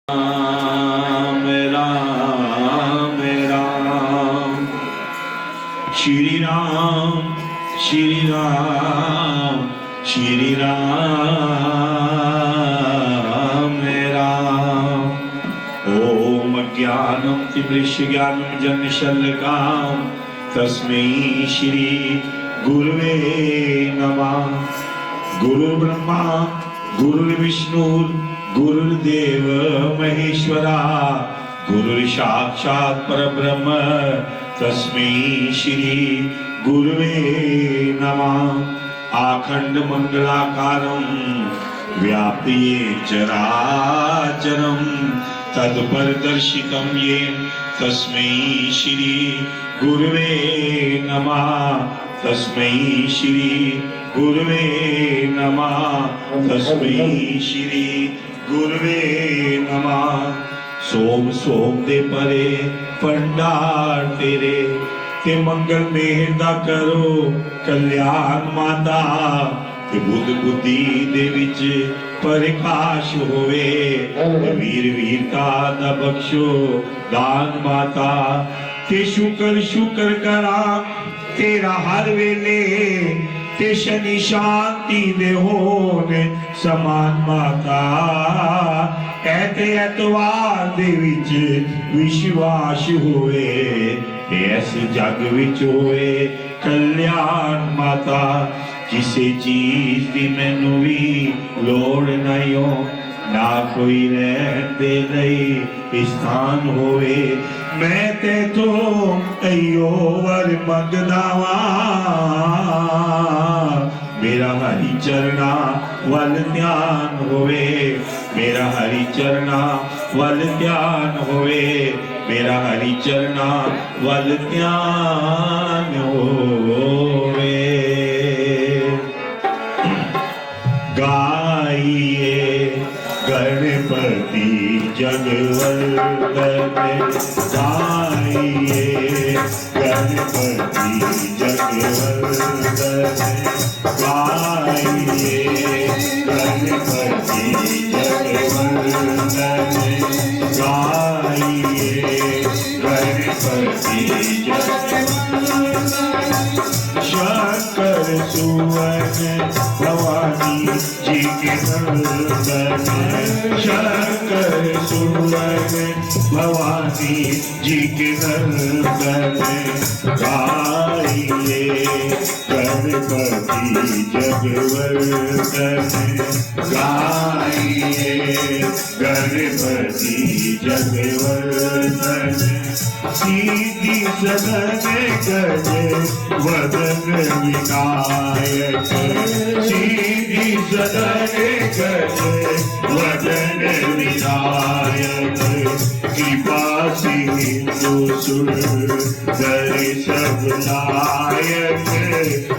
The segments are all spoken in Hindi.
राम राम राम श्री राम श्री राम श्री राम राम। ओम अज्ञानं तिमिरज्ञानं जन्मशल्यकां तस्मै श्री गुरुवे नमः। गुरुर्ब्रह्मा गुरुर्विष्णु गुरुर्देव महेश्वरा गुरुर्साक्षात् परब्रह्म तस्मै श्री गुरुवे नमः। आखंड मंगलाकारं व्याप्ये चराचरं तत्परदर्शितं येन तस्मै श्री गुरुवे नमः। तस्मै श्री गुरुवे नमः। तस्मै श्री गुरुवे नमः। सोम सोम दे परे भंडार तेरे ते मंगल मेहर दा करो कल्याण माता ते बुद्ध बुद्धि दे विच प्रकाश होवे ते वीर वीरता दा बख्शो दान माता ते शुक्र शुक्र करा तेरा हर वेले ते शनि शांति दे होने समान माता ऐते एतवार दे विच विश्वास होए इस जग विच होए कल्याण माता। किसी चीज की मैनू भी लोड़ नहीं हो ना कोई रहन दे लई स्थान होए मैं ते तो अयो वर मंगदा वां। मेरा हरि चरना वल ध्यान होवे मेरा हरि चरना वल ध्यान होवे मेरा हरि चरना वल ध्यान होवे। गाइए गणपति जगवंदन गाइए गणपति जगवंदन गाइए गणपति जगवंदन गाइए गणपति जगवंदन। शंकर सुवन भवानी जी के नंदन शंकर सुवन भवानी जी के नंदन गाइए गणपति जगवंदन गाइए गणपति जगवंदन। सीधी सदन गज वदन विनायक सीधी सदन गज वदन विनायक कृपा सिंधु सुंदर सब नायक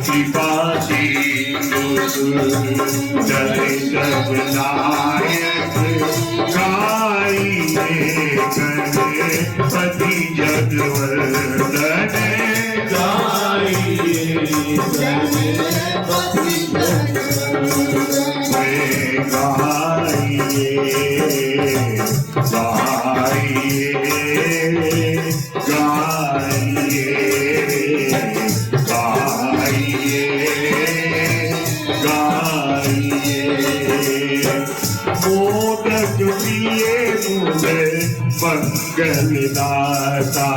कृपा सिंधु सुंदर सब नायक। गाइए गणपति जगवंदन गाइए गणपति जगवंदन गाइए गाइए गाइए गाइए गाइए। मोदक प्रिय मुझे मंगल दाता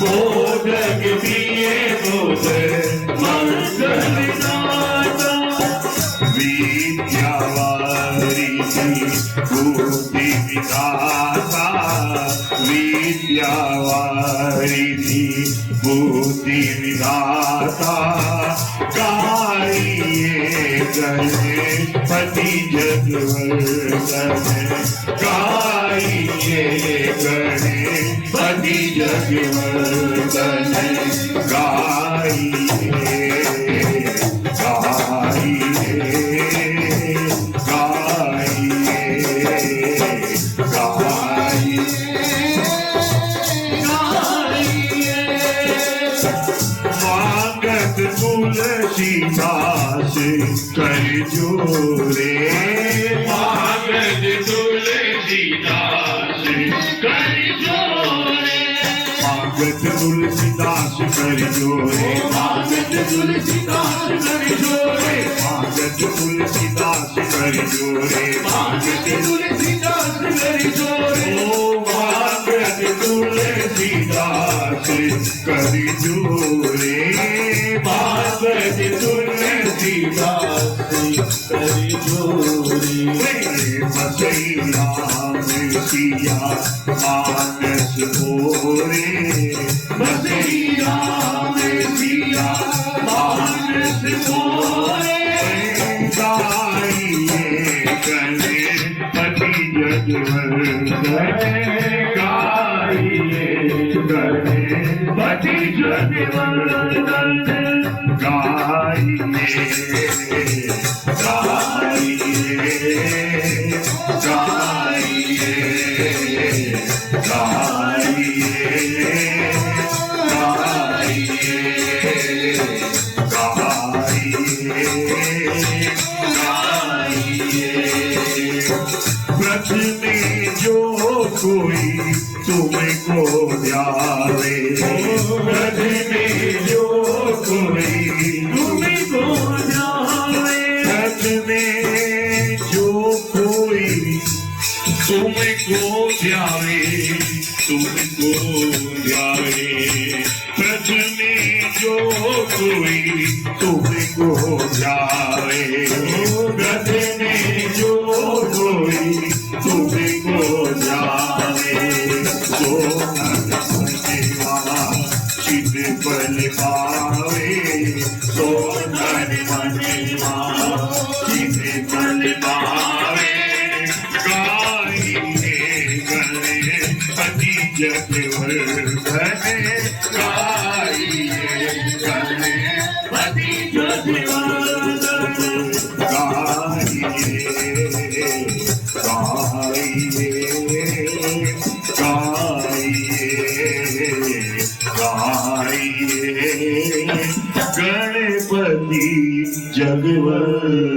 मोदक प्रिय मुझे मंगल दाता। विद्यावारिधि बुद्धि विधाता विद्यावारिधि बुद्धि विधाता। गाइए गणपति जगवंदन गाइए गणपति जगवंदन गाइए गाइए गाइए गाइए। मांगत तुलसीदास कर जोरे मांगत तुलसीदास कर जोरे भगत तुलसीदास कर जोरे भगत तुलसीदास कर जोरे भगत तुलसीदास कर जोरे ओ भगत तुलसीदास कर जोरे भगत तुलसीदास कर जोरे मसैया सिया मानस मोरे मसैया सिया मानस मोरे गाइए गणपति जगवंदन गाइए गणपति जगवंदन गाइए व्रत में जो कोई तुमको ध्यावे व्रत में जो कोई तुमको ध्यावे व्रत में जो कोई तुमको ध्यावे तुमको ध्यावे व्रत में जो कोई तुमको ध्यावे व्रत में जो कोई तुमको ध्यावे तो वाला चित बल पावे तो चित बल पावे गाइए गणपति जगवर्धन गाइए गणपति जगवर्धन गाइए गाइए गाइए गणपति जगवर्धन।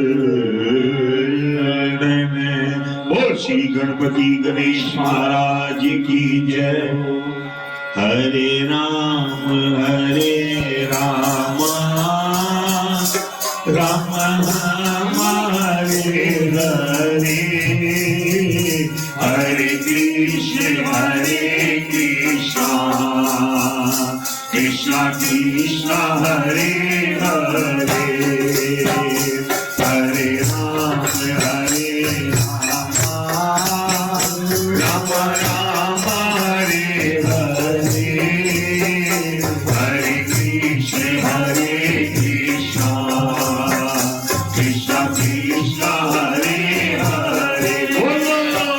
बोल श्री गणपति गणेश महाराज की जय। हरे राम राम हरे हरे हरे कृष्ण कृष्ण कृष्ण हरे हरे हरे राम राम राम हरे हरे हरे कृष्ण कृष्ण कृष्ण हरे हरे बोलो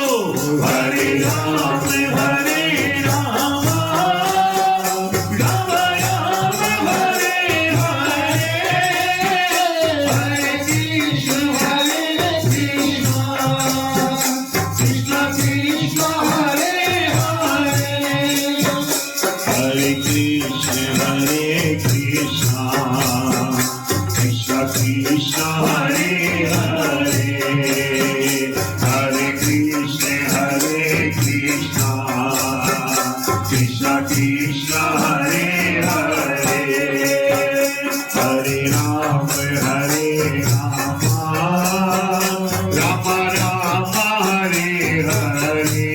हरे राम हरे कृष्ण कृष्ण कृष्ण हरे हरे हरे कृष्ण कृष्ण कृष्ण हरे हरे हरे राम राम राम हरे हरे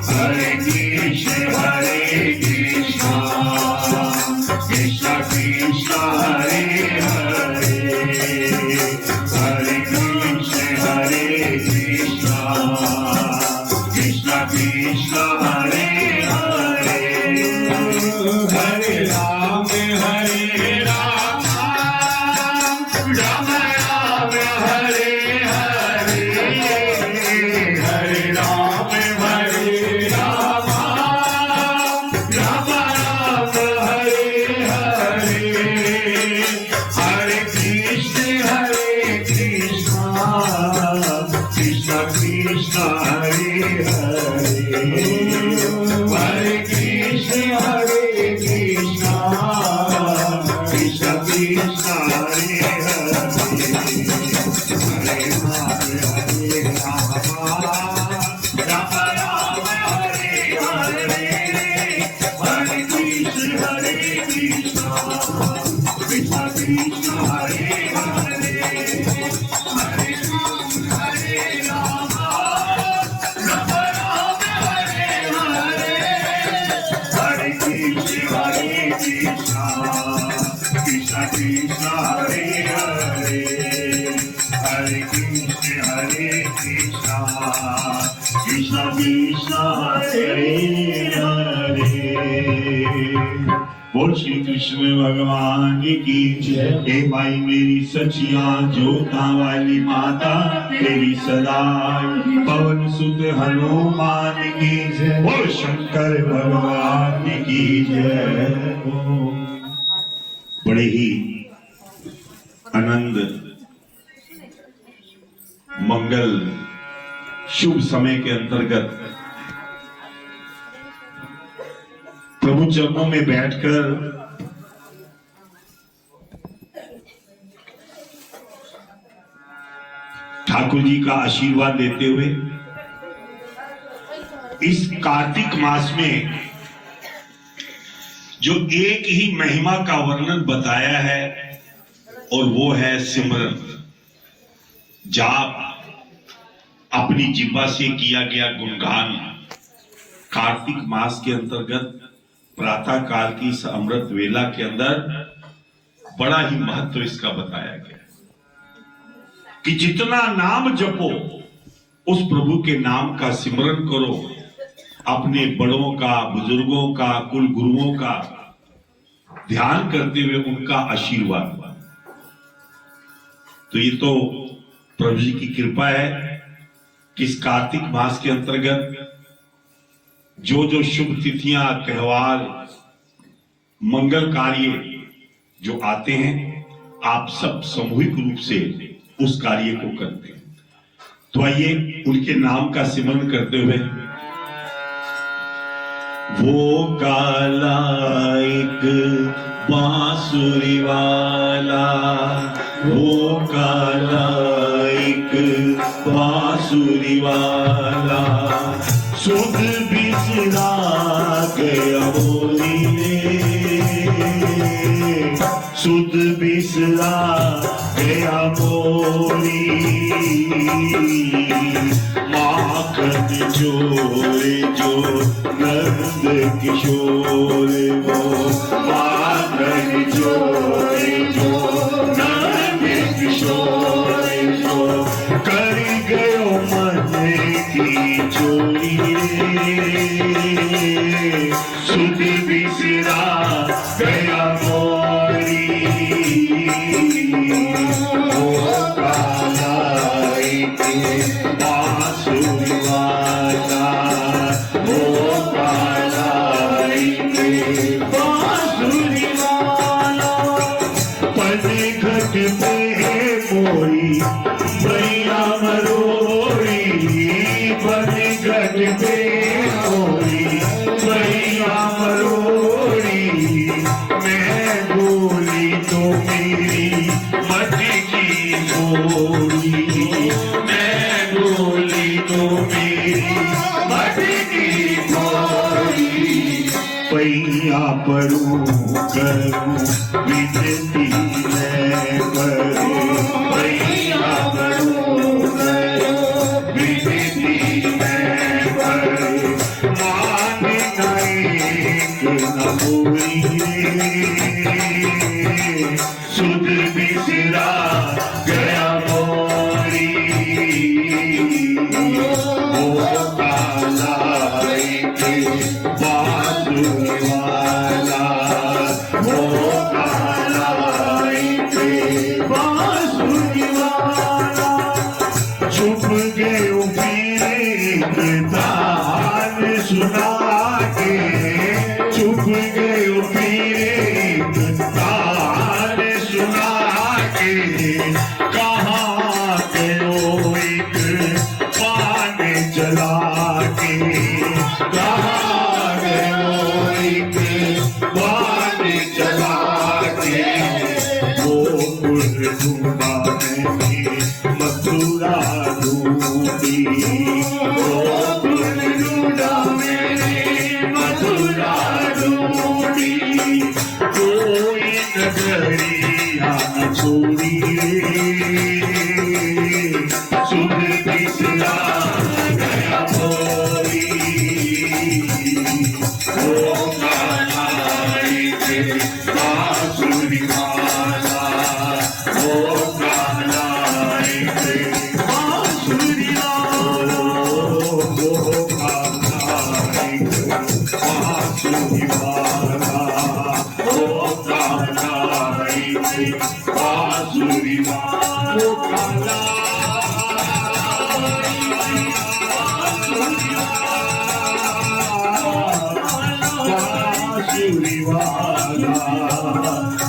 हरे कृष्ण कृष्ण कृष्ण हरे हरे हरे कृष्ण कृष्ण कृष्ण हरे हरे हरे राम राम राम हरे हरे हरे राम राम राम हरे हरे हरे कृष्ण कृष्ण कृष्ण हरे हरे हरे कृष्ण कृष्ण कृष्ण हरे हरे हरे राम राम राम हरे हरे हरे कृष्ण कृष्ण कृष्ण हरे हरे। बोल श्री कृष्ण भगवान की जय। हे भाई मेरी सचिया जोता वाली माता तेरी सदा पवन सुत हनुमान की जय। बोल शंकर भगवान की जय। बड़े ही आनंद मंगल शुभ समय के अंतर्गत प्रभु चरणों में बैठकर ठाकुर जी का आशीर्वाद देते हुए इस कार्तिक मास में जो एक ही महिमा का वर्णन बताया है और वो है सिमरन जाप, अपनी जिह्वा से किया गया गुणगान। कार्तिक मास के अंतर्गत प्रातः काल की इस अमृत वेला के अंदर बड़ा ही महत्व इसका बताया गया कि जितना नाम जपो उस प्रभु के नाम का सिमरन करो, अपने बड़ों का, बुजुर्गों का, कुल गुरुओं का ध्यान करते हुए उनका आशीर्वाद। तो ये तो प्रभु जी की कृपा है कि इस कार्तिक मास के अंतर्गत जो जो शुभ तिथियां, त्योहार, मंगल कार्य जो आते हैं, आप सब सामूहिक रूप से उस कार्य को करते हैं। तो आइए उनके नाम का सिमरन करते हुए वो काला एक बांसुरी वाला, वो काला एक बांसुरी वाला, सुध बिसरा गया मोरी रे, सुध बिसरा गया मोरी, माखन चोरे जो नंद किशोर वो, माखन चोरे जो नंद किशोर वो, कर गयो मन की चोरी रे, सुध बिसरा गया मोरी, वो काला एक बांसुरी वाला, वो काला एक बांसुरी वाला, पन घट पे मोरी मैया मरोरी, पन घट पे मोरी मैया मरोरी, मैं बोली तो मेरी मट की बोली, मैं बोली तो मेरी मट की बोली, पैया परू करूं विनती मैं करूं, पैया परू करूं विनती मैं करूं, मान एक न बोली सुध बिसरा गया मोरी, वो काला एक बांसुरी वाला, वो काला एक बांसुरी वाला, छुप गए पीर तान सुना के, छुप गए पीर तान सुना के, कहाँ गयो एक पान जला के, कहाँ गयो एक पान जला के, वो ढूंढा मैंने मथुरा ढूंढी, वो ढूंढा मैंने मथुरा ढूंढी, कोई नगरिया न छोड़ी सुध बिसरा गया मोरी, वो काला एक बांसुरी वाला, वो काला एक बांसुरी वाला,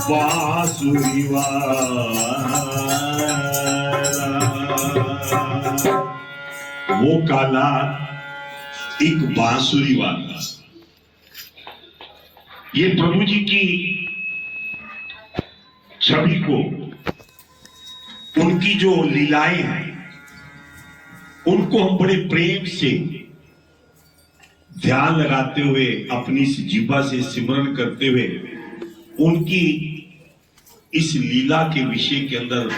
बांसुरी वाला, वो काला एक बांसुरी वाला। ये प्रभु जी की छवि को, उनकी जो लीलाएं हैं, उनको हम बड़े प्रेम से ध्यान लगाते हुए, अपनी जिह्वा से सिमरन करते हुए उनकी इस लीला के विषय के अंदर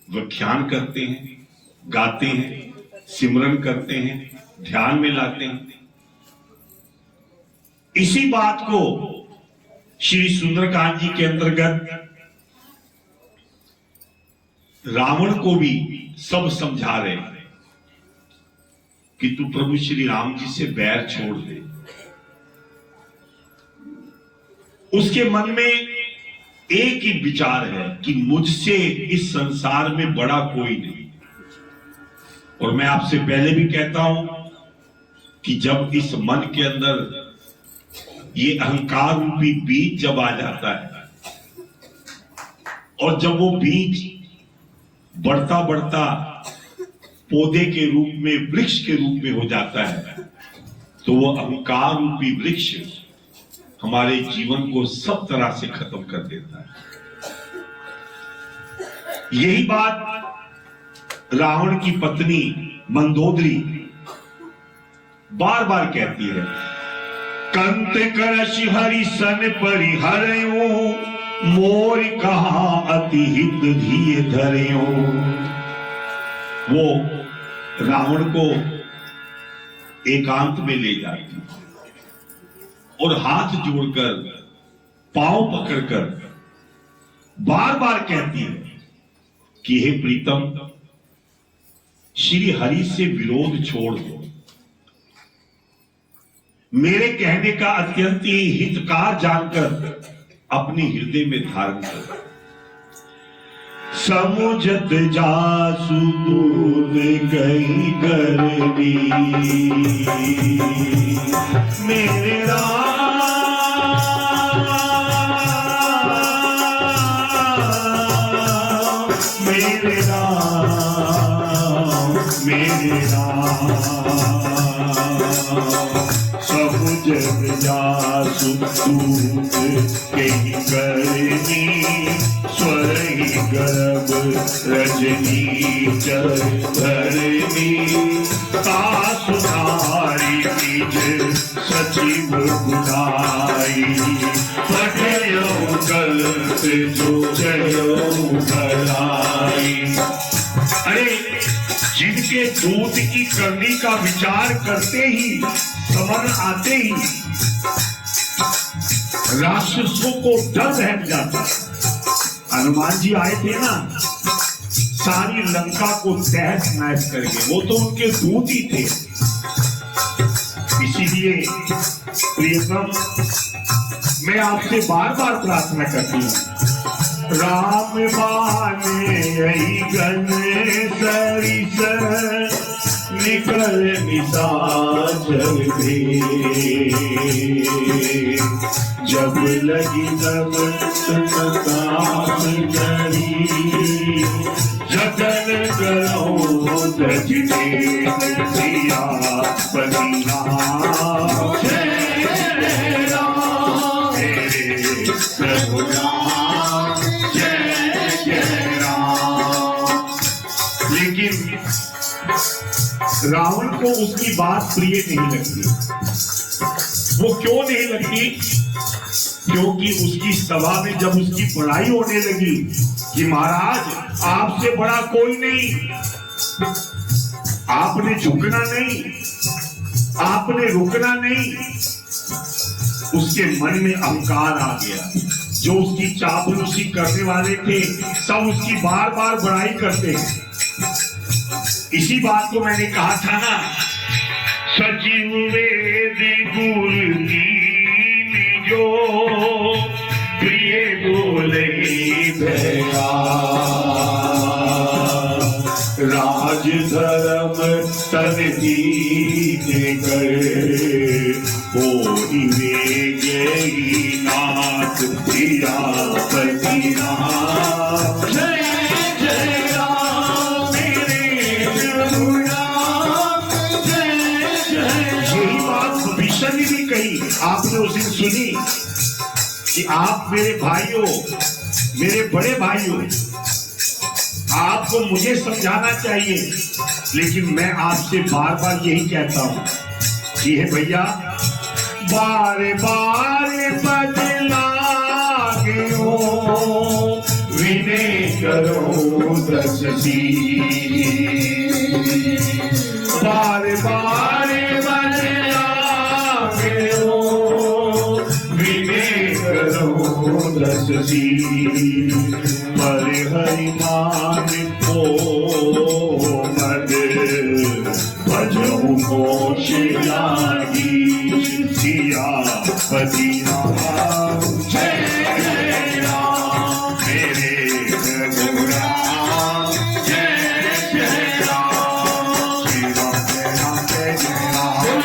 व्याख्यान करते हैं, गाते हैं, सिमरन करते हैं, ध्यान में लाते हैं। इसी बात को श्री सुंदरकांड जी के अंतर्गत रावण को भी सब समझा रहे हैं कि तू प्रभु श्री राम जी से बैर छोड़ दे। उसके मन में एक ही विचार है कि मुझसे इस संसार में बड़ा कोई नहीं। और मैं आपसे पहले भी कहता हूं कि जब इस मन के अंदर ये अहंकार रूपी बीज जब आ जाता है, और जब वो बीज बढ़ता बढ़ता पौधे के रूप में, वृक्ष के रूप में हो जाता है, तो वो अहंकार रूपी वृक्ष हमारे जीवन को सब तरह से खत्म कर देता है। यही बात रावण की पत्नी मंदोदरी बार बार कहती है। कंत करश हरि सन परिहरयो, मोर कहा अति हित धीय धरयो। वो रावण को एकांत में ले जाती और हाथ जोड़कर, पांव पकड़कर बार बार कहती है कि हे प्रीतम, श्री हरि से विरोध छोड़ दो, मेरे कहने का अत्यंत ही हितकार जानकर अपने हृदय में धारण करो। समुझत जासु दूध गई करनी, मेरे राम मेरे राम मेरे राम। समुझत जासु दूध गई करनी, स्वरही गर्भ रजनी चर धरनी। सुधारी बीज सचिव गुनाई, पठयो गलत जो चलो भलाई। अरे जिनके दूध की करनी का विचार करते ही, समझ आते ही राक्षसों को डर बैठ जाता। हनुमान जी आए थे ना, सारी लंका को तहस नहस करके, वो तो उनके दूत ही थे। इसीलिए प्रियतम, मैं आपसे बार बार प्रार्थना करती हूँ, राम बाने यही गण सरिस, निकल निशाचर दे। जब लगी तब सतास करी, जतन करो तजने सिया पतिना। जय राम तेरे प्रभु राम, जय जय राम। लेकिन रावण को उसकी बात प्रिय नहीं लगती। वो क्यों नहीं लगती? क्योंकि उसकी सभा में जब उसकी बड़ाई होने लगी कि महाराज आपसे बड़ा कोई नहीं, आपने झुकना नहीं, आपने रुकना नहीं, उसके मन में अहंकार आ गया। जो उसकी चापलूसी करने वाले थे, सब उसकी बार बार बड़ाई करते हैं। इसी बात को मैंने कहा था ना, सचिव वेद गुरु की जो प्रिय बोले भया, राज राज धर्म तन दीने करे कोई वेगी नाथ सियापति राम। जय जय राम मेरे प्रभु राम, जय जय। यही बात विभीषण ने भी कही, आपने उस दिन सुनी कि आप मेरे भाइयों, मेरे बड़े भाइयों, आपको मुझे समझाना चाहिए, लेकिन मैं आपसे बार बार यही कहता हूं कि हे भैया, बार बार बदला गयो विनय करो दस बार बार बदला गयो विनय करो दस पर हरिमान को मद भजऊ घोष लागी सियापति राम। जय जय राम मेरे प्रभु राम, जय जय राम। श्री राम जय राम,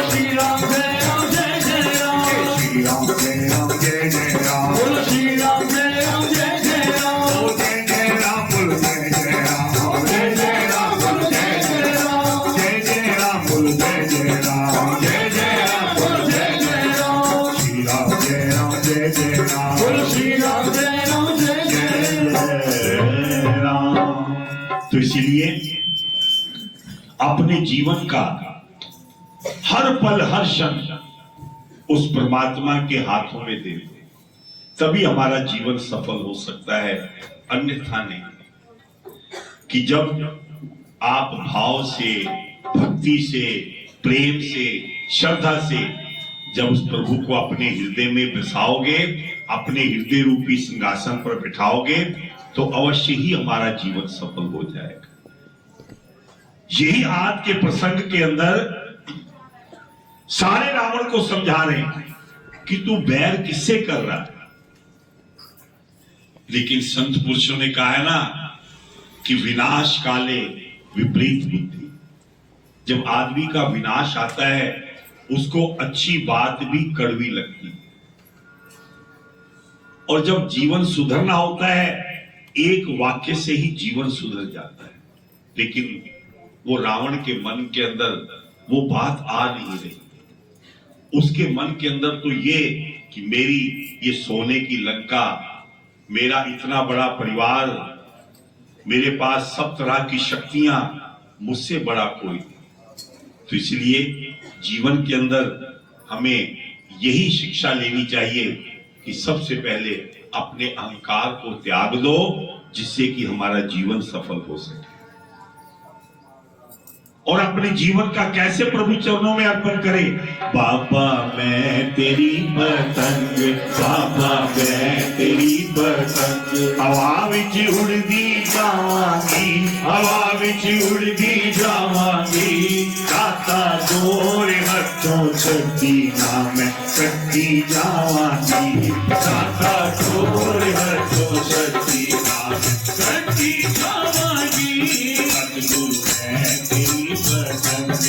श्री राम जय राम, जय जय राम। श्री राम जय राम, जय जय राम। श्री राम जय राम, जय जय राम। जय जय राम बोल, जय जय राम, जय जय राम बोल, जय जय राम। जय जय राम बोल, जय जय राम, जय जय राम बोल, जय जय राम। श्री राम जय राम, जय जय राम बोल, श्री राम जय राम, जय जय राम। तो इसीलिए अपने जीवन का हर पल हर क्षण उस परमात्मा के हाथों में दे दो, तभी हमारा जीवन सफल हो सकता है। अन्यथा नहीं। कि जब आप भाव से, भक्ति से, प्रेम से, श्रद्धा से जब उस प्रभु को अपने हृदय में बसाओगे, अपने हृदय रूपी सिंहासन पर बिठाओगे, तो अवश्य ही हमारा जीवन सफल हो जाएगा। यही आज के प्रसंग के अंदर सारे रावण को समझा रहे हैं कि तू बैर किससे कर रहा है। लेकिन संत पुरुषों ने कहा है ना कि विनाश काले विपरीत बुद्धि। जब आदमी का विनाश आता है, उसको अच्छी बात भी कड़वी लगती है। और जब जीवन सुधरना होता है, एक वाक्य से ही जीवन सुधर जाता है। लेकिन वो रावण के मन के अंदर वो बात आ नहीं रही। उसके मन के अंदर तो ये कि मेरी ये सोने की लंका, मेरा इतना बड़ा परिवार, मेरे पास सब तरह की शक्तियां, मुझसे बड़ा कोई नहीं। तो इसलिए जीवन के अंदर हमें यही शिक्षा लेनी चाहिए कि सबसे पहले अपने अहंकार को त्याग दो, जिससे कि हमारा जीवन सफल हो सके। और अपने जीवन का कैसे प्रभु चरणों में अर्पण करें। बाबा मैं तेरी पतंग, बाबा मैं तेरी पतंग, हवा विच उड़दी जावांगी, हवा विच उड़दी जावांगी, दाता गोरे हथों छड्डी ना मैं कट्टी जावांगी, दाता गोरे हथों छड्डी ना मैं कट्टी जावांगी।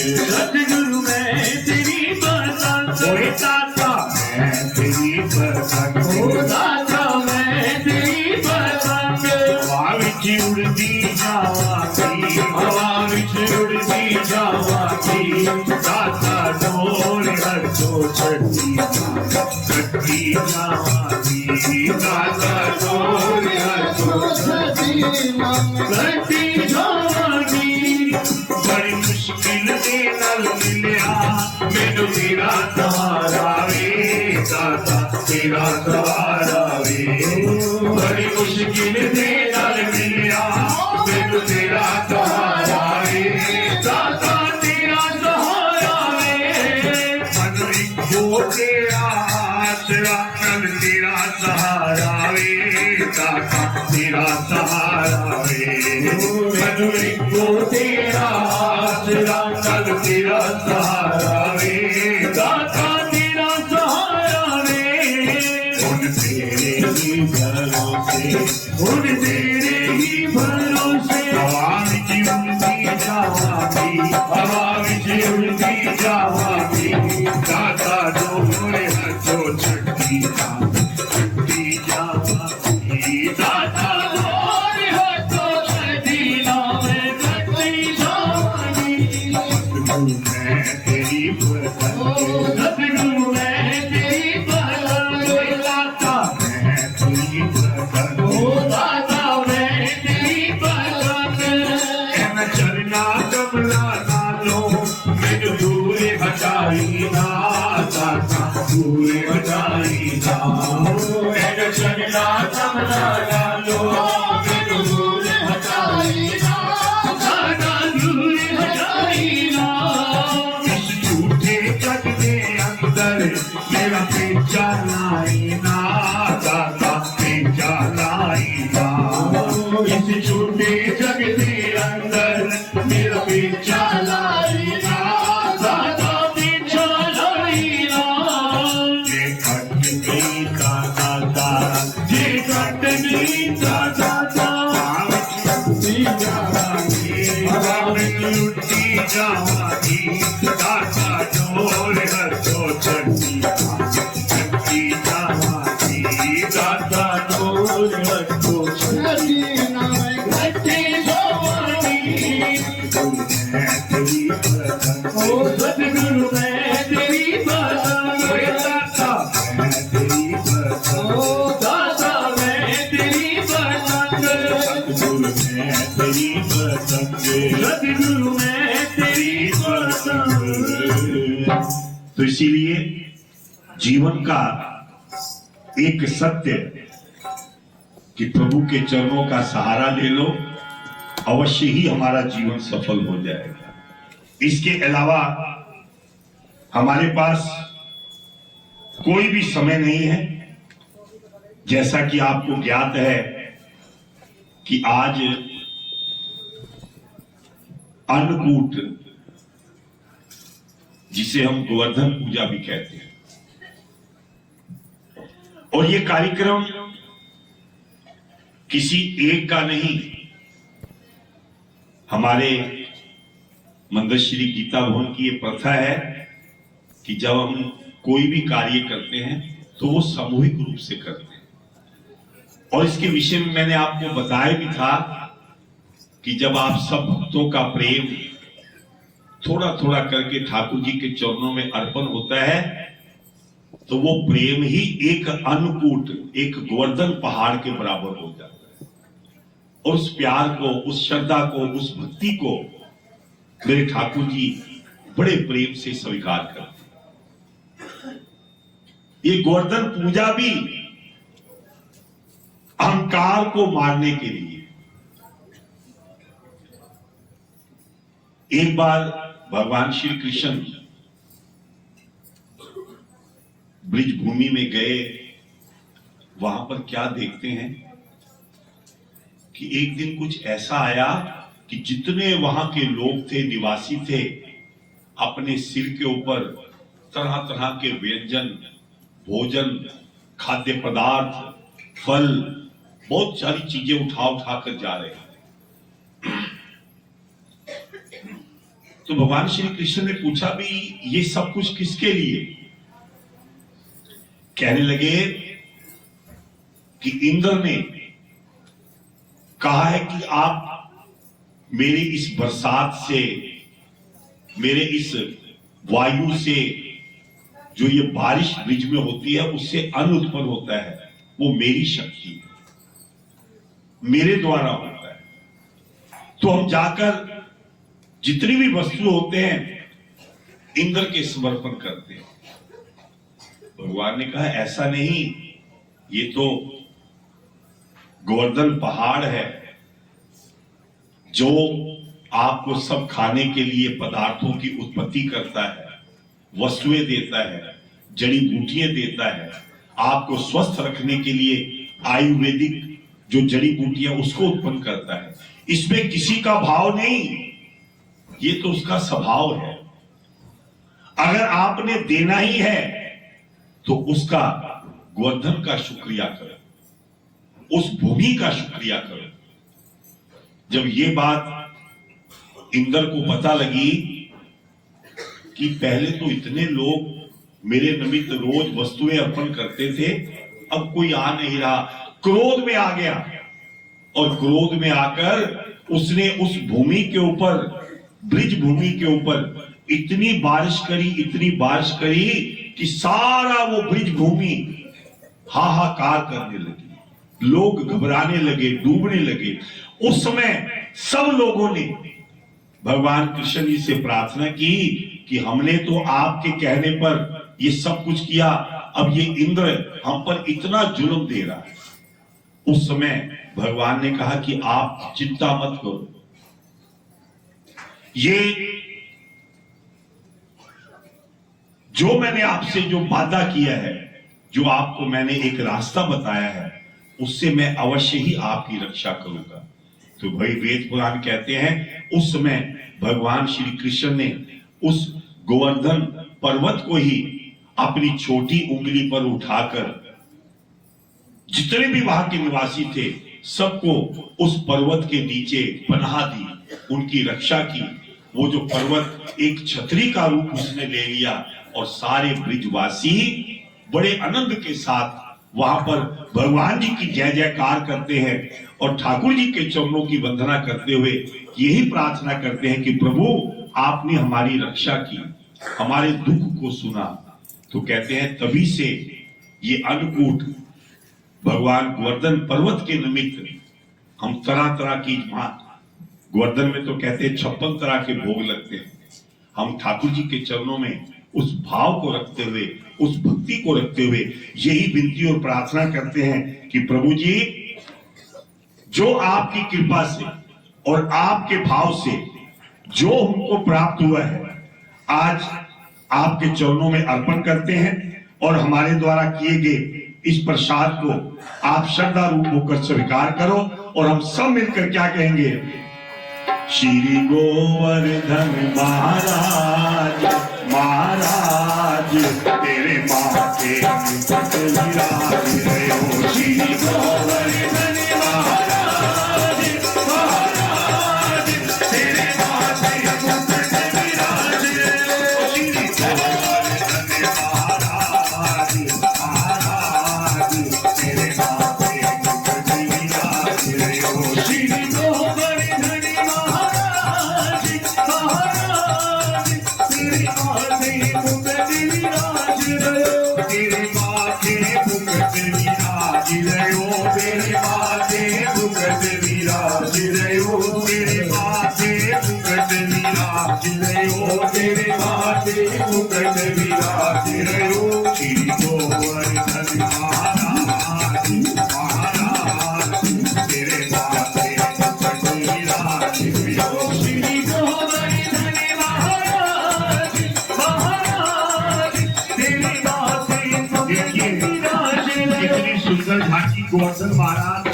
सतगुरु मैं तेरी पतंग, ओए दाता मैं तेरी पतंग, ओ दाता मैं तेरी पतंग, हवा विच उड़दी जावांगी, हवा विच उड़दी जावांगी, दाता डोर हथों छड्डी कट्टी जावांगी, दाता डोर हथों छड्डी कट्टी जावांगी। बड़ी मुश्किल दे नाल मिलिया मैनू तेरा सहारा वे, दाता तेरा सहारा वे। बड़ी मुश्किल दे नाल मिलिया मैनू तेरा सहारा वे, दाता तेरा सहारा वे। मन इक्को तेरा आसरा, मन तेरा सहारा वे, दाता तेरा सहारा वे। मन इक्को तेरा आसरा, कल तेरा सहारा वे, दाता तेरा सहारा वे। उन तेरे ही भरोसे, उन तेरे ही भरोसे, हवा विच उड़दी जावां छुट्टी जावानी दादा डोले हथो छुट्टी जावानी दादा डोले हथो छुट्टी जावानी मैं तेरी सतगुरु मैं तेरी दाता मैं तेरी दाता मैं तेरी चरना कमला नालो मैंने दूर हटाई ना दाता दूर हटाई ना मैंने चरना कमला नालो मैंने दूर हटाई ना दाता दूर हटाई ना इस झूठे जग के अंदर मेरा पेचा लाई ना दाता पेचा लाई ना इस झूठे जग के अंदर मेरा पेचा लाई ना दाता पेचा लाई ना ये कट गई दाता ये कट गई दाता लुटी जावानी दाता डोल हथो छठी जावानी दाता डोल हथो छठी सतगुरु मैं तेरी पसंद दाता मैं तेरी पसंद दाता मैं तेरी पसंद सतगुरु मैं तेरी पसंद सतगुरु मैं तेरी पसंद। तो इसीलिए जीवन का एक सत्य कि प्रभु के चरणों का सहारा ले लो, अवश्य ही हमारा जीवन सफल हो जाएगा। इसके अलावा हमारे पास कोई भी समय नहीं है। जैसा कि आपको ज्ञात है कि आज अन्नकूट, जिसे हम गोवर्धन पूजा भी कहते हैं, और ये कार्यक्रम किसी एक का नहीं, हमारे मंदश्री गीता भवन की ये प्रथा है कि जब हम कोई भी कार्य करते हैं तो वो सामूहिक रूप से करते हैं। और इसके विषय में मैंने आपको बताया भी था कि जब आप सब भक्तों का प्रेम थोड़ा थोड़ा करके ठाकुर जी के चरणों में अर्पण होता है तो वो प्रेम ही एक अन्नकूट, एक गोवर्धन पहाड़ के बराबर हो जाता है। और उस प्यार को, उस श्रद्धा को, उस भक्ति को मेरे ठाकुर जी बड़े प्रेम से स्वीकार करते हैं। ये गोवर्धन पूजा भी अहंकार को मारने के लिए। एक बार भगवान श्री कृष्ण ब्रिज भूमि में गए, वहां पर क्या देखते हैं कि एक दिन कुछ ऐसा आया कि जितने वहां के लोग थे, निवासी थे, अपने सिर के ऊपर तरह तरह के व्यंजन, भोजन, खाद्य पदार्थ, फल, बहुत सारी चीजें उठा उठा कर जा रहे हैं। तो भगवान श्री कृष्ण ने पूछा भी ये सब कुछ किसके लिए? कहने लगे कि इंद्र ने कहा है कि आप मेरी इस बरसात से, मेरे इस वायु से, जो ये बारिश ब्रिज में होती है उससे अन्न उत्पन्न होता है, वो मेरी शक्ति है, मेरे द्वारा होता है। तो हम जाकर जितनी भी वस्तु होते हैं इंद्र के समर्पण करते हैं। भगवान ने कहा ऐसा नहीं, ये तो गोवर्धन पहाड़ है जो आपको सब खाने के लिए पदार्थों की उत्पत्ति करता है, वस्तुएं देता है, जड़ी बूटियां देता है, आपको स्वस्थ रखने के लिए आयुर्वेदिक जो जड़ी बूटियां उसको उत्पन्न करता है। इसमें किसी का भाव नहीं, ये तो उसका स्वभाव है। अगर आपने देना ही है तो उसका गोवर्धन का शुक्रिया करो, उस भूमि का शुक्रिया करो। जब ये बात इंद्र को पता लगी कि पहले तो इतने लोग मेरे निमित्त रोज वस्तुएं अर्पण करते थे, अब कोई आ नहीं रहा। क्रोध में आ गया और क्रोध में आकर उसने उस भूमि के ऊपर, ब्रिज भूमि के ऊपर इतनी बारिश करी कि सारा वो ब्रिज भूमि हाहाकार करने लगी, लोग घबराने लगे, डूबने लगे। उस समय सब लोगों ने भगवान कृष्ण जी से प्रार्थना की कि हमने तो आपके कहने पर ये सब कुछ किया, अब ये इंद्र हम पर इतना जुल्म दे रहा है। उस समय भगवान ने कहा कि आप चिंता मत करो, ये जो मैंने आपसे जो वादा किया है, जो आपको मैंने एक रास्ता बताया है, उससे मैं अवश्य ही आपकी रक्षा करूंगा। तो भाई वेद पुराण कहते हैं उस समय भगवान श्री कृष्ण ने उस गोवर्धन पर्वत को ही अपनी छोटी उंगली पर उठाकर जितने भी वहां के निवासी थे सबको उस पर्वत के नीचे पनाह दी, उनकी रक्षा की। वो जो पर्वत एक छतरी का रूप उसने ले लिया और सारे ब्रिजवासी बड़े आनंद के साथ वहां पर भगवान जी की जय जयकार करते हैं और ठाकुर जी के चरणों की वंदना करते हुए यही प्रार्थना करते हैं कि प्रभु आपने हमारी रक्षा की, हमारे दुख को सुना। तो कहते हैं तभी से ये अन्नकूट भगवान गोवर्धन पर्वत के निमित्त हम तरह तरह की, गोवर्धन में तो कहते हैं 56 तरह के भोग लगते हैं। हम ठाकुर जी के चरणों में उस भाव को रखते हुए, उस भक्ति को रखते हुए यही विनती और प्रार्थना करते हैं कि प्रभु जी जो आपकी कृपा से और आपके भाव से जो हमको प्राप्त हुआ है, आज आपके चरणों में अर्पण करते हैं और हमारे द्वारा किए गए इस प्रसाद को आप श्रद्धा रूप होकर स्वीकार करो। और हम सब मिलकर क्या कहेंगे? श्री गोवर्धन महाराज महाराज तेरे माथे मुकुट विराज रहे हो। श्री गोवर्धन महाराज महाराज तेरे माथे मुकुट विराज रहे हो। श्री गोवर्धन महाराज महाराज तेरे माथे मुकुट विराज रहे हो। श्री गोवर्धन महाराज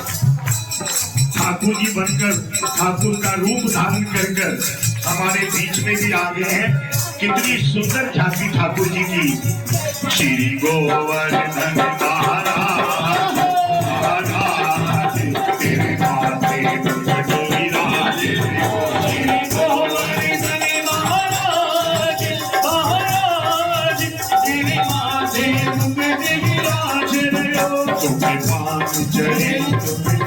ठाकुर जी बनकर, ठाकुर का रूप धारण कर हमारे बीच में भी आ गए हैं। कितनी सुंदर झांकी ठाकुर जी की। श्री गोवर्धन महाराज महाराज तेरे माथे मुकुट विराज रहे हो। श्री गोवर्धन महाराज महाराज तेरे माथे मुकुट विराज रहे हो। तुम्हें पान चढ़े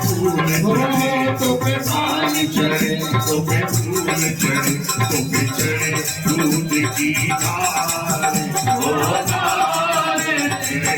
तुम्हें फूल चढ़े, तुम्हें पान चढ़े तुम्हें फूल चढ़े, तुम्हें चढ़े दूध की धार ओ धार तेरे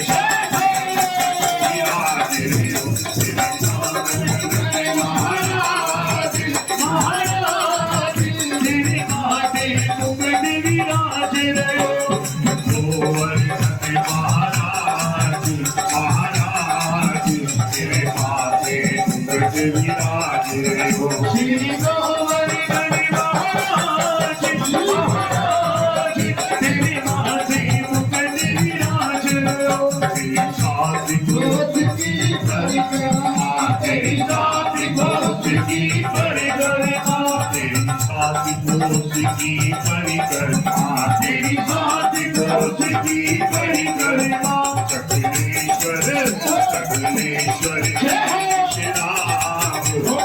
विराज रहे हो। तेरे गोवर्धन महाराज महाराज तेरे माथे मुकुट विराज रहे हो। गोवर्धन महाराज महाराज तेरे माथे मुकुट विराज रहे हो। श्री गोवर्धन महाराज महाराज तेरे माथे मुकुट विराज रहे हो। तेरी सात गोद की परिक्रमा, तेरी सात गोद की परिक्रमा, तेरी सात गोद की परिक्रमा, तेरी सात गोद की परिक्रमा। चक्रेश्वर चक्रेश्वर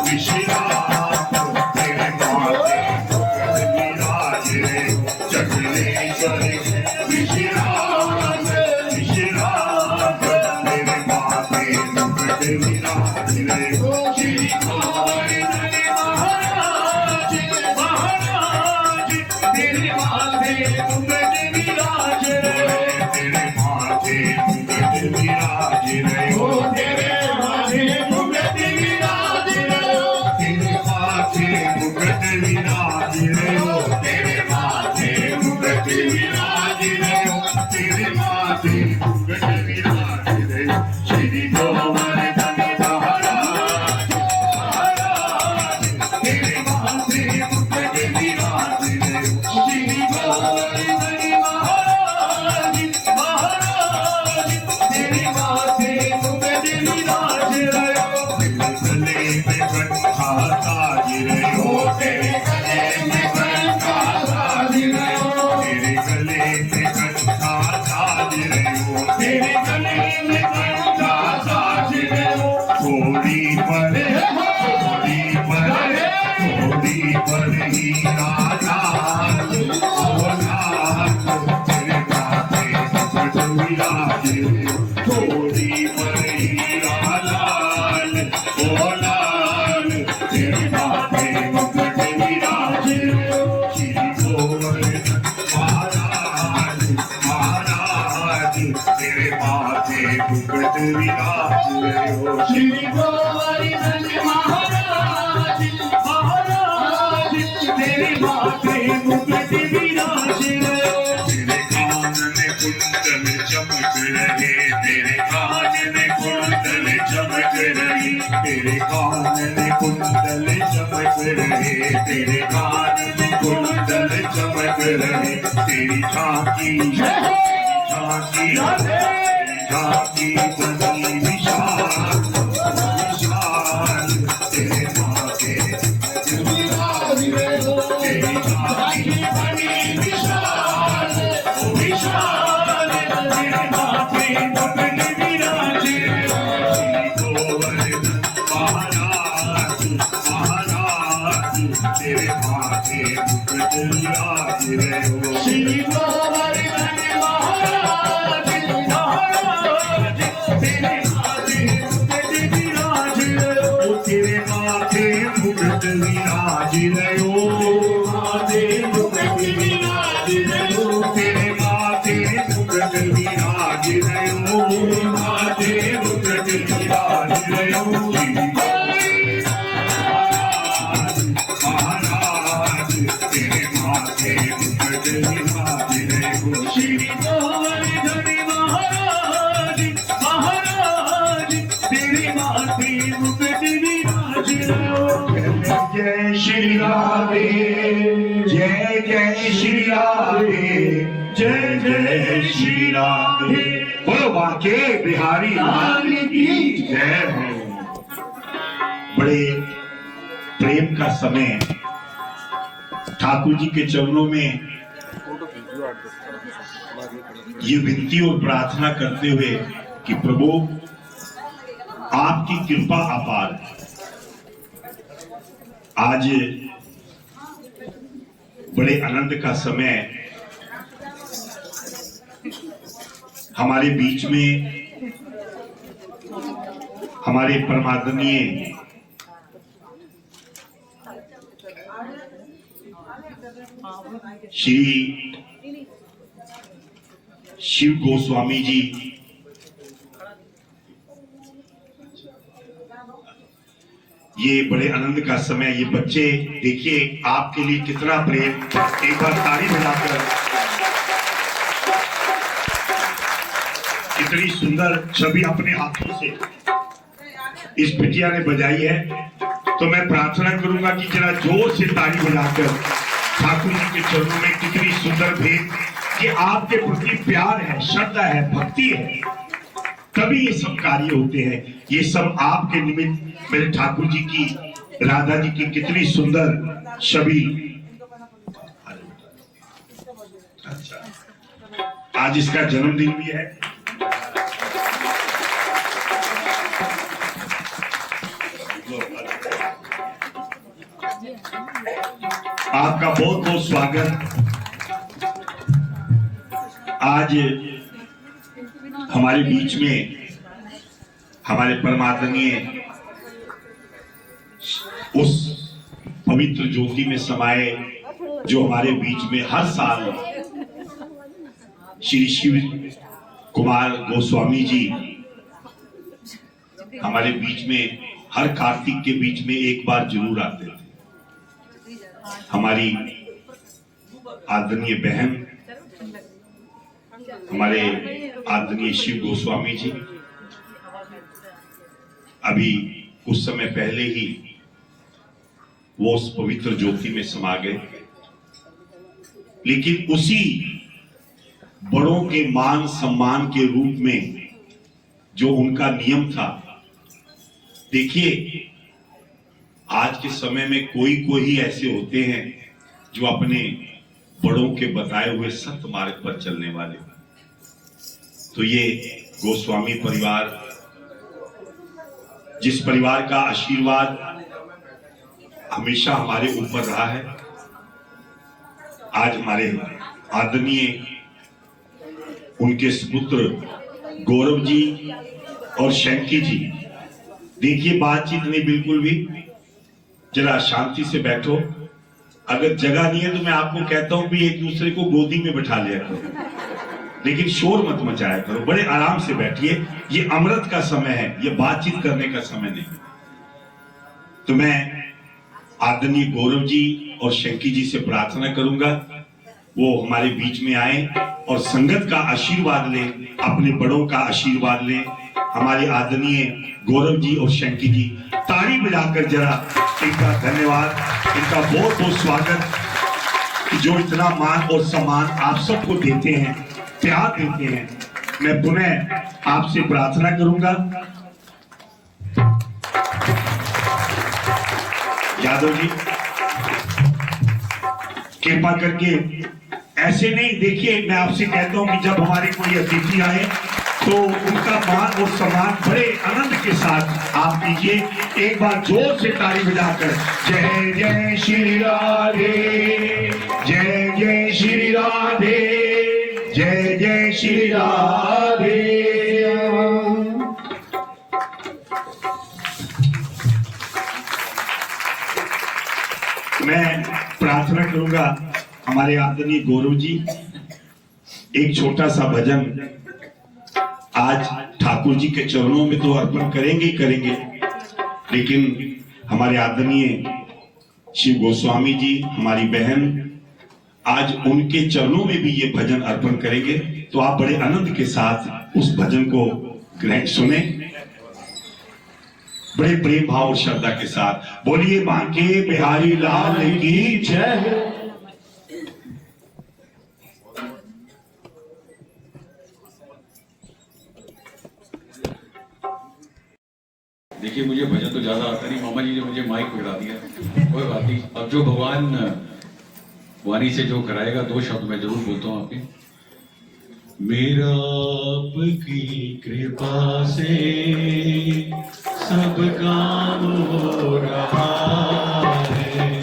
विश्राम तेरे माथे मुकुट विराज रहे हो। चक्रेश्वर विश्राम विश्राम तेरे माथे मुकुट विराज रे श्री गोवर्धन महाराज महाराज तेरे माथे मुकुट विराज रे तेरे माथे मुकुट विराज रे ओ तेरे माथे मुकुट विराज रे तेरे माथे मुकुट विराज रे ओ तेरे माथे मुकुट विराज रे ओ तेरे माथे मुकुट विराज रे श्री गोवर्धन महाराज महाराज तेरे माथे मुकुट विराज रे श्री गोवर्धन महाराज महाराज तेरे माथे मुकुट विराज रे गले में कंठा ताज रे ओ तेरे गले में कंठा ताज रे ओ तेरे गले में कंठा ताज रे ओ तेरे गले में कंठा ताज रे ओ थोड़ी पर ही राजा ओ लाल तेरे माथे मुकुट विराज रे थोड़ी पर ही राजा ओ लाल तेरे माथे मुकुट विराज रे श्री गोवर्धन महाराज महाराज तेरे माथे मुकुट विराज रे श्री गोवर्धन महाराज महाराज तेरे माथे मुकुट विराज रे तेरे कान में कुंडल चमक रहे तेरे कान में कुंडल चमक रही तेरे कान में कुंडल चमक रहे तेरे कान में कुंडल चमक रहे तेरी झांकी झांकी बनी विशाल विशाल तेरे माथे विराज रे तेरी झांकी बनी विशाल विशाल तेरे माथे मुकुट विराज रे श्री गोवर्धन महाराज महाराज तेरे माथे मुकुट विराज रे श्री गोवर्धन महाराज महाराज तेरे माथे मुकुट विराज रे तेरे माथे मुकुट विराज रे माथे मुकुट विराज रे तेरे माथे मुकुट विराज रे माथे मुकुट विराज रे महाराज तेरे माथे मुकुट विराज रे श्री गोवर्धन महाराज महाराज तेरे माथे मुकुट विराज रे जय श्री राधे जय जय श्री राधे जय जय श्री राधे बोलो बांके बिहारी लाल की जय हो। बड़े प्रेम का समय ठाकुर जी के चरणों में ये विनती और प्रार्थना करते हुए कि प्रभु आपकी कृपा अपार है। आज बड़े आनंद का समय हमारे बीच में हमारे परमादरणीय श्री शिव गोस्वामी जी ये बड़े आनंद का समय। ये बच्चे देखिए आपके लिए कितना प्रेम, एक बार ताली बजाकर इतनी सुंदर छवि अपने हाथों से इस बिटिया ने बजाई है। तो मैं प्रार्थना करूंगा कि जरा जोर से ताली बजाकर ठाकुर जी के चरणों में कितनी सुंदर भेंट, कि आपके प्रति प्यार है, श्रद्धा है, भक्ति है, तभी ये सब कार्य होते हैं। ये सब आपके निमित्त मेरे ठाकुर जी की, राधा जी की कितनी सुंदर छवि। आज इसका जन्मदिन भी है। आपका बहुत बहुत स्वागत। आज हमारे बीच में हमारे परमात्मनीय उस पवित्र ज्योति में समाये जो हमारे बीच में हर साल श्री शिव कुमार गोस्वामी जी हमारे बीच में हर कार्तिक के बीच में एक बार जरूर आते थे। हमारी आदरणीय बहन हमारे आदरणीय शिव गोस्वामी जी अभी कुछ समय पहले ही वो उस पवित्र ज्योति में समा गए, लेकिन उसी बड़ों के मान सम्मान के रूप में जो उनका नियम था, देखिए आज के समय में कोई कोई ऐसे होते हैं जो अपने बड़ों के बताए हुए सत्य मार्ग पर चलने वाले। तो ये गोस्वामी परिवार, जिस परिवार का आशीर्वाद हमेशा हमारे ऊपर रहा है, आज हमारे आदरणीय उनके सुपुत्र गौरव जी और शंकी जी, देखिए बातचीत नहीं बिल्कुल भी, जरा शांति से बैठो। अगर जगह नहीं है तो मैं आपको कहता हूं भी एक दूसरे को गोदी में बैठा लिया करो, लेकिन शोर मत मचाया करो, बड़े आराम से बैठिए। ये अमृत का समय है, ये बातचीत करने का समय नहीं। तो मैं आदरणीय गौरव जी और शंकी जी से प्रार्थना करूंगा वो हमारे बीच में आए और संगत का आशीर्वाद लें, अपने बड़ों का आशीर्वाद लें। हमारे आदरणीय गौरव जी और शंकी जी, ताली मिलाकर जरा इनका धन्यवाद, इनका बहुत बहुत स्वागत कि जो इतना मान और सम्मान आप सबको देते हैं, प्यार देते हैं। मैं पुनः आपसे प्रार्थना करूंगा यादव जी, कृपा करके ऐसे नहीं, देखिए मैं आपसे कहता हूं कि जब हमारे कोई अतिथि आए तो उनका मान और सम्मान बड़े आनंद के साथ आप कीजिए। एक बार जोर से ताली बजाकर जय जय श्री राधे, जय जय श्री राधे, जय जय श्री राधे। मैं प्रार्थना करूंगा हमारे आदरणीय गौरव जी एक छोटा सा भजन आज ठाकुर जी के चरणों में तो अर्पण करेंगे ही करेंगे, लेकिन हमारे आदरणीय शिव गोस्वामी जी, हमारी बहन, आज उनके चरणों में भी ये भजन अर्पण करेंगे। तो आप बड़े आनंद के साथ उस भजन को ग्रहण सुने, बड़े प्रेम भाव और श्रद्धा के साथ। बोलिए बांके बिहारी लाल की जय। देखिए मुझे भजन तो ज्यादा आता नहीं, मामा जी ने मुझे माइक पकड़ा दिया, कोई बात नहीं। अब जो भगवान वाणी से जो कराएगा, दो शब्द मैं जरूर बोलता हूँ आपके। मेरा आपकी कृपा से सब काम हो रहा है,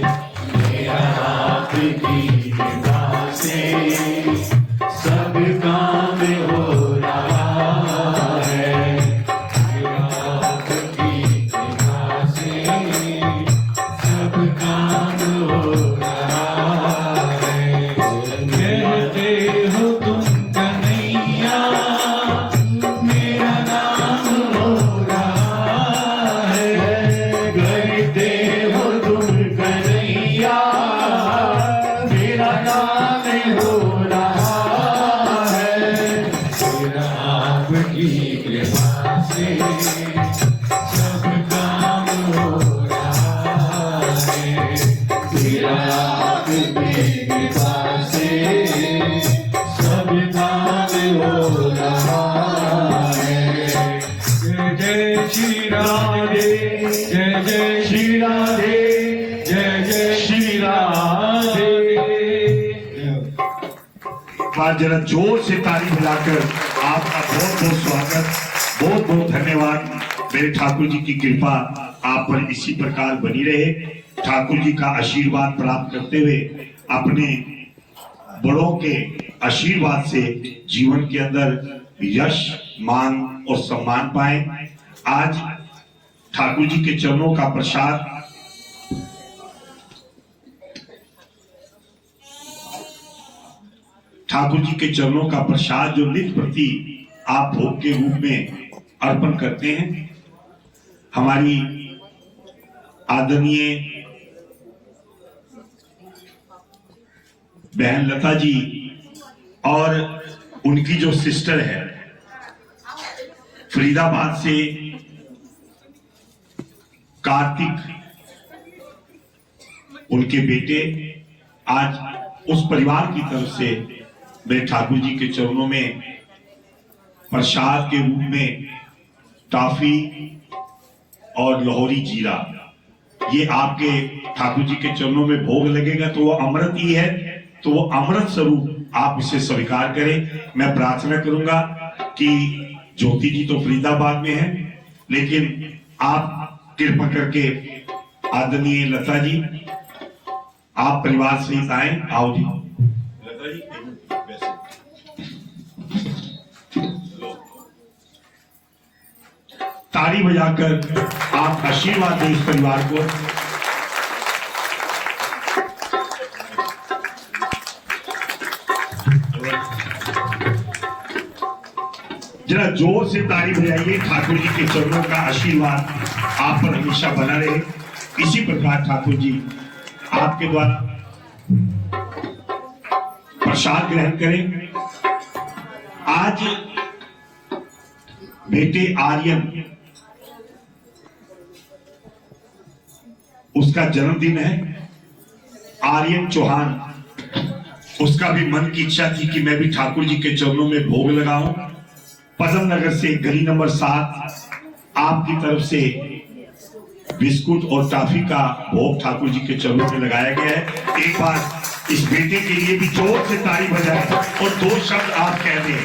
मेरा आपकी कृपा से सब काम हो रहा है, मेरा आपकी कृपा से सब काम हो रहा है। कहते हो तुम कन्हैया, मेरा नाम हो रहा है, कहते हो तुम कन्हैया, मेरा नाम हो रहा है, मेरा आपकी कृपा से सब काम हो रहा है, मेरा आपकी कृपा से सब काम हो रहा है। जय जय श्री राधे, जय जय श्री राधे, जय जय श्री राधे। बार जरा जोर से ताली मिलाकर आपका बहुत बहुत स्वागत, बहुत बहुत धन्यवाद। मेरे ठाकुर जी की कृपा आप पर इसी प्रकार बनी रहे, ठाकुर जी का आशीर्वाद प्राप्त करते हुए अपने बड़ों के आशीर्वाद से जीवन के अंदर यश, मान और सम्मान पाए। आज ठाकुर जी के चरणों का प्रसाद ठाकुर जी के चरणों का प्रसाद जो नित्य प्रति आप भोग के रूप में अर्पण करते हैं, हमारी आदरणीय बहन लता जी और उनकी जो सिस्टर है फरीदाबाद से कार्तिक, उनके बेटे, आज उस परिवार की तरफ से मैं ठाकुर जी के चरणों में प्रसाद के रूप में टॉफी और लाहौरी जीरा, ये आपके ठाकुर जी के चरणों में भोग लगेगा तो वो अमृत ही है, तो वो अमृत स्वरूप आप इसे स्वीकार करें। मैं प्रार्थना करूंगा कि ज्योति जी तो फरीदाबाद में है, लेकिन आप कृपा करके आदरणीय लता जी, आप परिवार सहित आए। आओ जी लता जी, वैसे ताली बजाकर आप आशीर्वाद दें इस परिवार को। जरा जोर से ताली बजाइए। ठाकुर जी के चरणों का आशीर्वाद आप पर हमेशा बना रहे। इसी प्रकार ठाकुर जी आपके द्वारा प्रसाद ग्रहण करें। आज बेटे आर्यन, उसका जन्मदिन है। आर्यन चौहान, उसका भी मन की इच्छा थी कि मैं भी ठाकुर जी के चरणों में भोग लगाऊं। पदम नगर से गली नंबर 7 आपकी तरफ से बिस्कुट और टॉफी का भोग ठाकुर जी के चरणों में लगाया गया है। एक बार इस बेटे के लिए भी जोर से ताली बजाएं और 2 शब्द आप कह दें।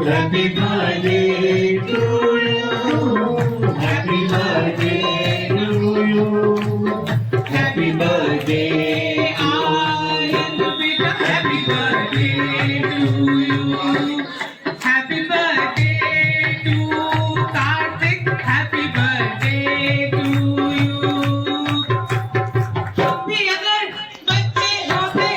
Happy birthday to you. Happy birthday to you. Happy birthday, Aryan beta. Happy birthday to you. Happy birthday to Kartik. Happy birthday to you. भी अगर बच्चे होते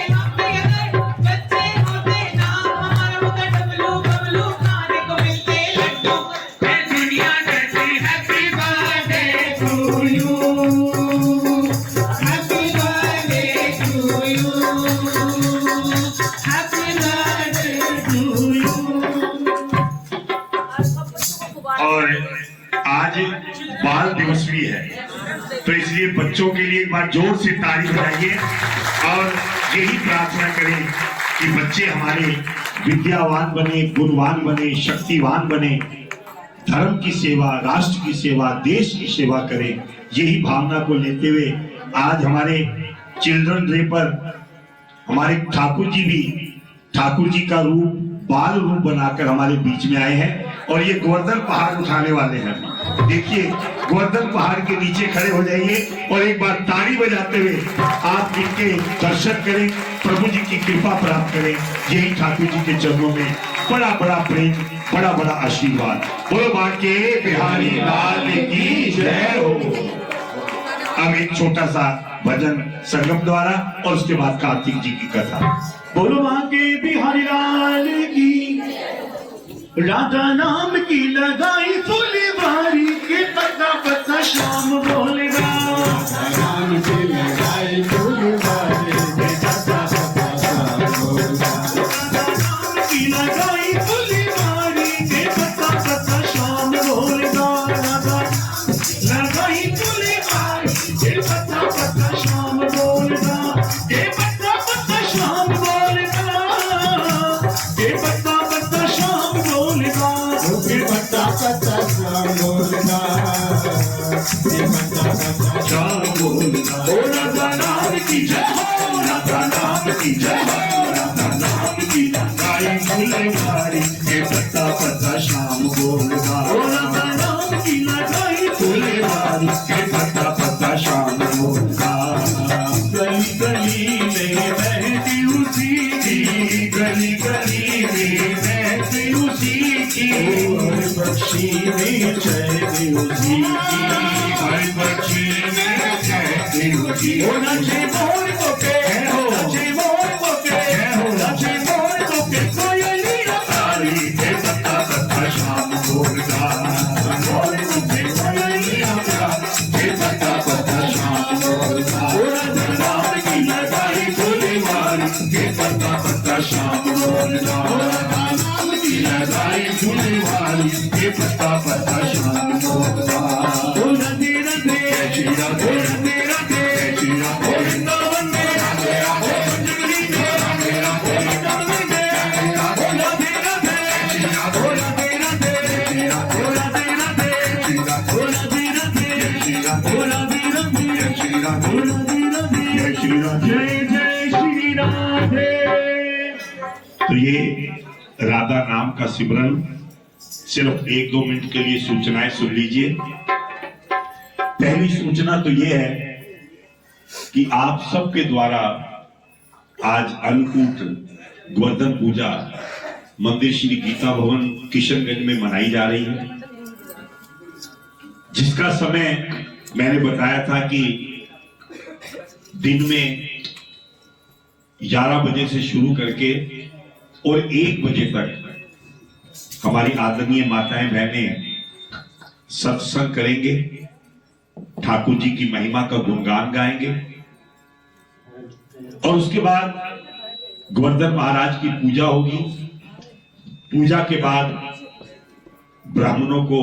ना, हमारा होता डबलू बबलू खाने को मिलते लड्डू। मैं दुनिया कहती happy birthday to you, happy birthday to you, happy birthday to you. और आज बाल दिवस भी है, तो इसलिए बच्चों के लिए एक बार जोर से ताली बजाइए और यही प्रार्थना करें कि बच्चे हमारे विद्यावान बने, गुणवान बने, शक्तिवान बने, धर्म की सेवा, राष्ट्र की सेवा, देश की सेवा करें। यही भावना को लेते हुए आज हमारे चिल्ड्रन डे पर हमारे ठाकुर जी भी ठाकुर जी का रूप, बाल रूप बनाकर हमारे बीच में आए हैं और ये गोवर्धन पहाड़ उठाने वाले हैं। देखिए, गोवर्धन पहाड़ के नीचे खड़े हो जाइए और एक बार ताली बजाते हुए आप इनके दर्शन करें, प्रभु जी की कृपा प्राप्त करें। यही ठाकुर जी के चरणों में बड़ा बड़ा प्रेम, बड़ा बड़ा आशीर्वाद। बोलो बांके बिहारी लाल की जय हो। अब एक छोटा सा भजन संगम द्वारा और उसके बाद कार्तिक जी की कथा। बोलो बांके बिहारी लाल की, राधा नाम की लगाई फूली बारी के पत्ता पत्ता शाम बोलेगा। राधा नाम की लगाई फूली बारी के पत्ता पत्ता शाम बोलेगा। राधा नाम की लगाई फूली बारी के पत्ता पत्ता शाम बोलेगा। राधा लगाई फूली बारी के पत्ता पत्ता शाम बोलेगा। के पत्ता पत्ता शाम बोलेगा। के पत्ता पत्ता शाम बोलेगा। के पत्ता पत्ता शाम बोलेगा। के पत्ता पत्ता शाम बोलेगा। हो राधा नाम की जय हो राधा नाम की जय हो राधा नाम की गाय फुलवारी के पत्ता पत्ता शाम गोलगा हो राधा नाम की गाय फुलवारी के पत्ता पत्ता शाम गोलगा गली गली में बहती उसी की गली गली में बहती उसी की हर बख्शी में चैन उसी की हर बख्शी में चैन उसी हो नचे मोर को के हो नचे मोर को के हो नचे मोर को के कोयलिया तारी के पत्ता पत्ता शाम गोलगा मोर को के कोयलिया के पत्ता पत्ता शाम गोलगा हो राधा नाम की लगाई फुलवारी के पत्ता पत्ता शाम गोलगा हो राधा नाम की लगाई फुलवारी के पत्ता पत्ता शाम गोलगा हो राधे राधे श्री राधे राधे राधे श्री राधे वृंदावन में राधे राधे पंचगली में राधे राधे वृंदावन में राधे राधे श्री राधे राधे श्री राधे राधे श्री राधे राधे श्री राधे राधे श्री राधे राधे जय श्री राधे जय श्री राधे। तो ये राधा नाम का सिमरन सिर्फ 1-2 मिनट के लिए सूचनाएं सुन लीजिए। पहली सूचना तो ये है कि आप सबके द्वारा आज अन्नकूट गोवर्धन पूजा मंदिर श्री गीता भवन किशनगंज में मनाई जा रही है, जिसका समय मैंने बताया था कि दिन में 11 बजे से शुरू करके और 1 बजे तक हमारी आदरणीय माताएं बहनें सत्संग करेंगे, ठाकुर जी की महिमा का गुणगान गाएंगे और उसके बाद गोवर्धन महाराज की पूजा होगी। पूजा के बाद ब्राह्मणों को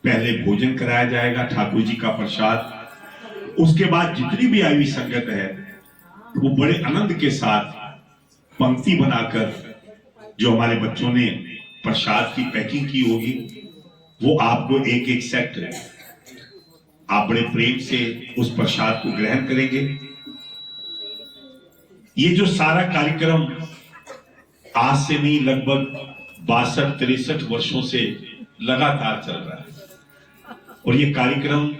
पहले भोजन कराया जाएगा, ठाकुर जी का प्रसाद। उसके बाद जितनी भी आई हुई संगत है वो बड़े आनंद के साथ पंक्ति बनाकर जो हमारे बच्चों ने प्रसाद की पैकिंग की होगी वो आपको एक एक सेट आप बड़े प्रेम से उस प्रसाद को ग्रहण करेंगे। ये जो सारा कार्यक्रम आज से नहीं लगभग 62-63 वर्षों से लगातार चल रहा है और ये कार्यक्रम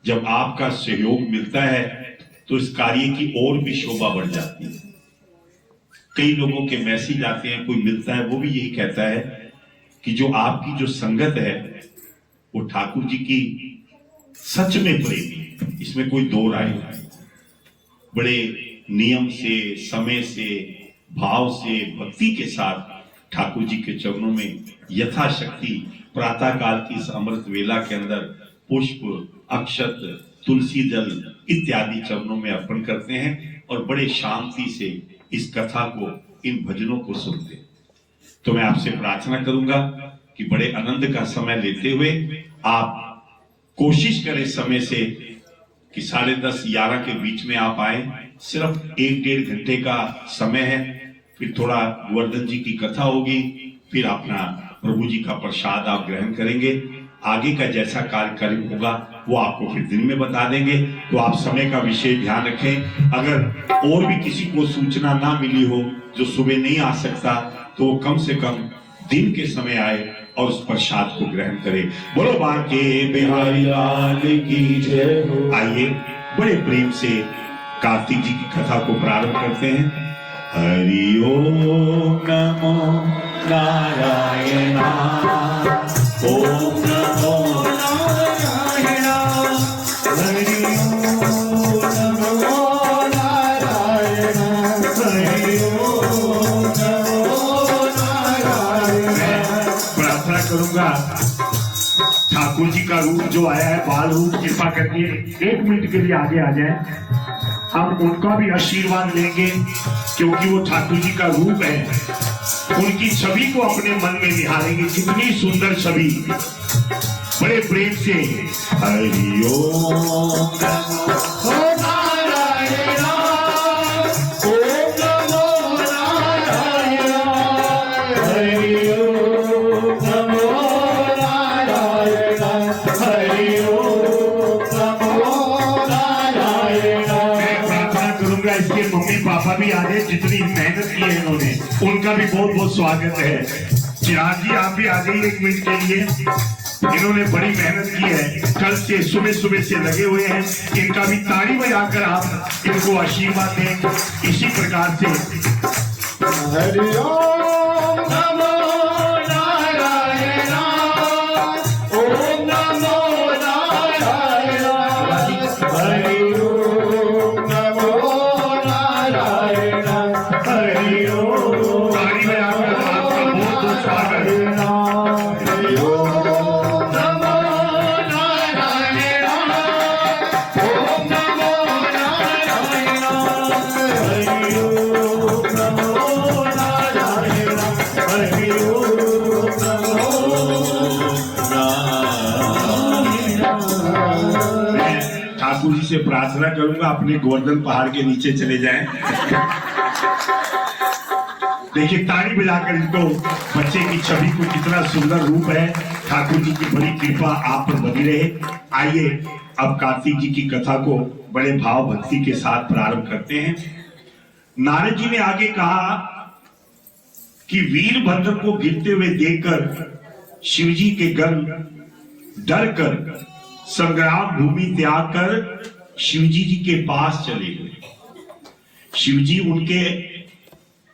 जब आपका सहयोग मिलता है तो इस कार्य की और भी शोभा बढ़ जाती है। कई लोगों के मैसेज आते हैं, कोई मिलता है वो भी यही कहता है कि जो आपकी जो संगत है वो ठाकुर जी की सच में प्रेमी, इसमें कोई दो राय नहीं। बड़े नियम से, समय से, भाव से, भक्ति के साथ ठाकुर जी के चरणों में यथाशक्ति प्रातः काल की इस अमृत वेला के अंदर पुष्प, अक्षत, तुलसी जल इत्यादि चरणों में अर्पण करते हैं और बड़े शांति से इस कथा को, इन भजनों को सुनते हैं। तो मैं आपसे प्रार्थना करूंगा कि बड़े आनंद का समय लेते हुए आप कोशिश करें समय से कि 10:30-11 के बीच में आप आए। सिर्फ 1-1.5 घंटे का समय है, फिर थोड़ा गोवर्धन जी की कथा होगी, फिर अपना प्रभु जी का प्रसाद आप ग्रहण करेंगे। आगे का जैसा कार्यक्रम होगा वो आपको फिर दिन में बता देंगे, तो आप समय का विशेष ध्यान रखें। अगर और भी किसी को सूचना ना मिली हो जो सुबह नहीं आ सकता तो वो कम से कम दिन के समय आए और उस प्रसाद को ग्रहण करे। बोलो बांके बिहारी लाल की जय हो। आइए बड़े प्रेम से कार्तिक जी की कथा को प्रारंभ करते हैं। हरि ओम नमो नारायण, ओम नमो नारायण, हरि ओम नमो नारायण, हरि ओम नमो नारायण। प्रार्थना करूंगा ठाकुर जी का रूप जो आया है, बाल रूप, कृपा करके 1 मिनट के लिए आगे आ जाए। हम उनका भी आशीर्वाद लेंगे क्योंकि वो ठाकुर जी का रूप है। उनकी छवि को अपने मन में निहारेंगे, कितनी सुंदर छवि। बड़े प्रेम से हरि ओम नमो नारायण, ओम नमो नारायण, हरि ओम नमो नारायण, हरि ओम नमो नारायण। सभी आ जाए, जितनी मेहनत की है इन्होंने उनका भी बहुत बहुत स्वागत है। चिराग जी आप भी आ जाइए 1 मिनट के लिए। इन्होंने बड़ी मेहनत की है, कल से सुबह सुबह से लगे हुए हैं। इनका भी ताली बजाकर आप इनको आशीर्वाद दें इसी प्रकार से। हरि ओम नमो नारायण, ओम नमो नारायण, हरि ओम नमो नारायण, हरि ओम। ताली बजाकर आपका बहुत बहुत स्वागत है। हरि ओम नमो नारायण, ओम नमो नारायण, हरि ओम नमो नारायण, हरि ओम नमो नारायण। मैं ठाकुर जी से प्रार्थना करूंगा अपने गोवर्धन पहाड़ के नीचे चले जाएं। देखिए ताली बजाकर इनको, बच्चे की छवि को कितना सुंदर रूप है। ठाकुर जी की बड़ी कृपा आप पर बनी रहे। आइए अब कार्तिक जी की कथा को बड़े भाव भक्ति के साथ प्रारंभ करते हैं। नारद जी ने आगे कहा कि वीरभद्र को गिरते हुए देखकर शिवजी के गण डर कर संग्राम भूमि त्याग कर शिवजी जी के पास चले गए। शिवजी उनके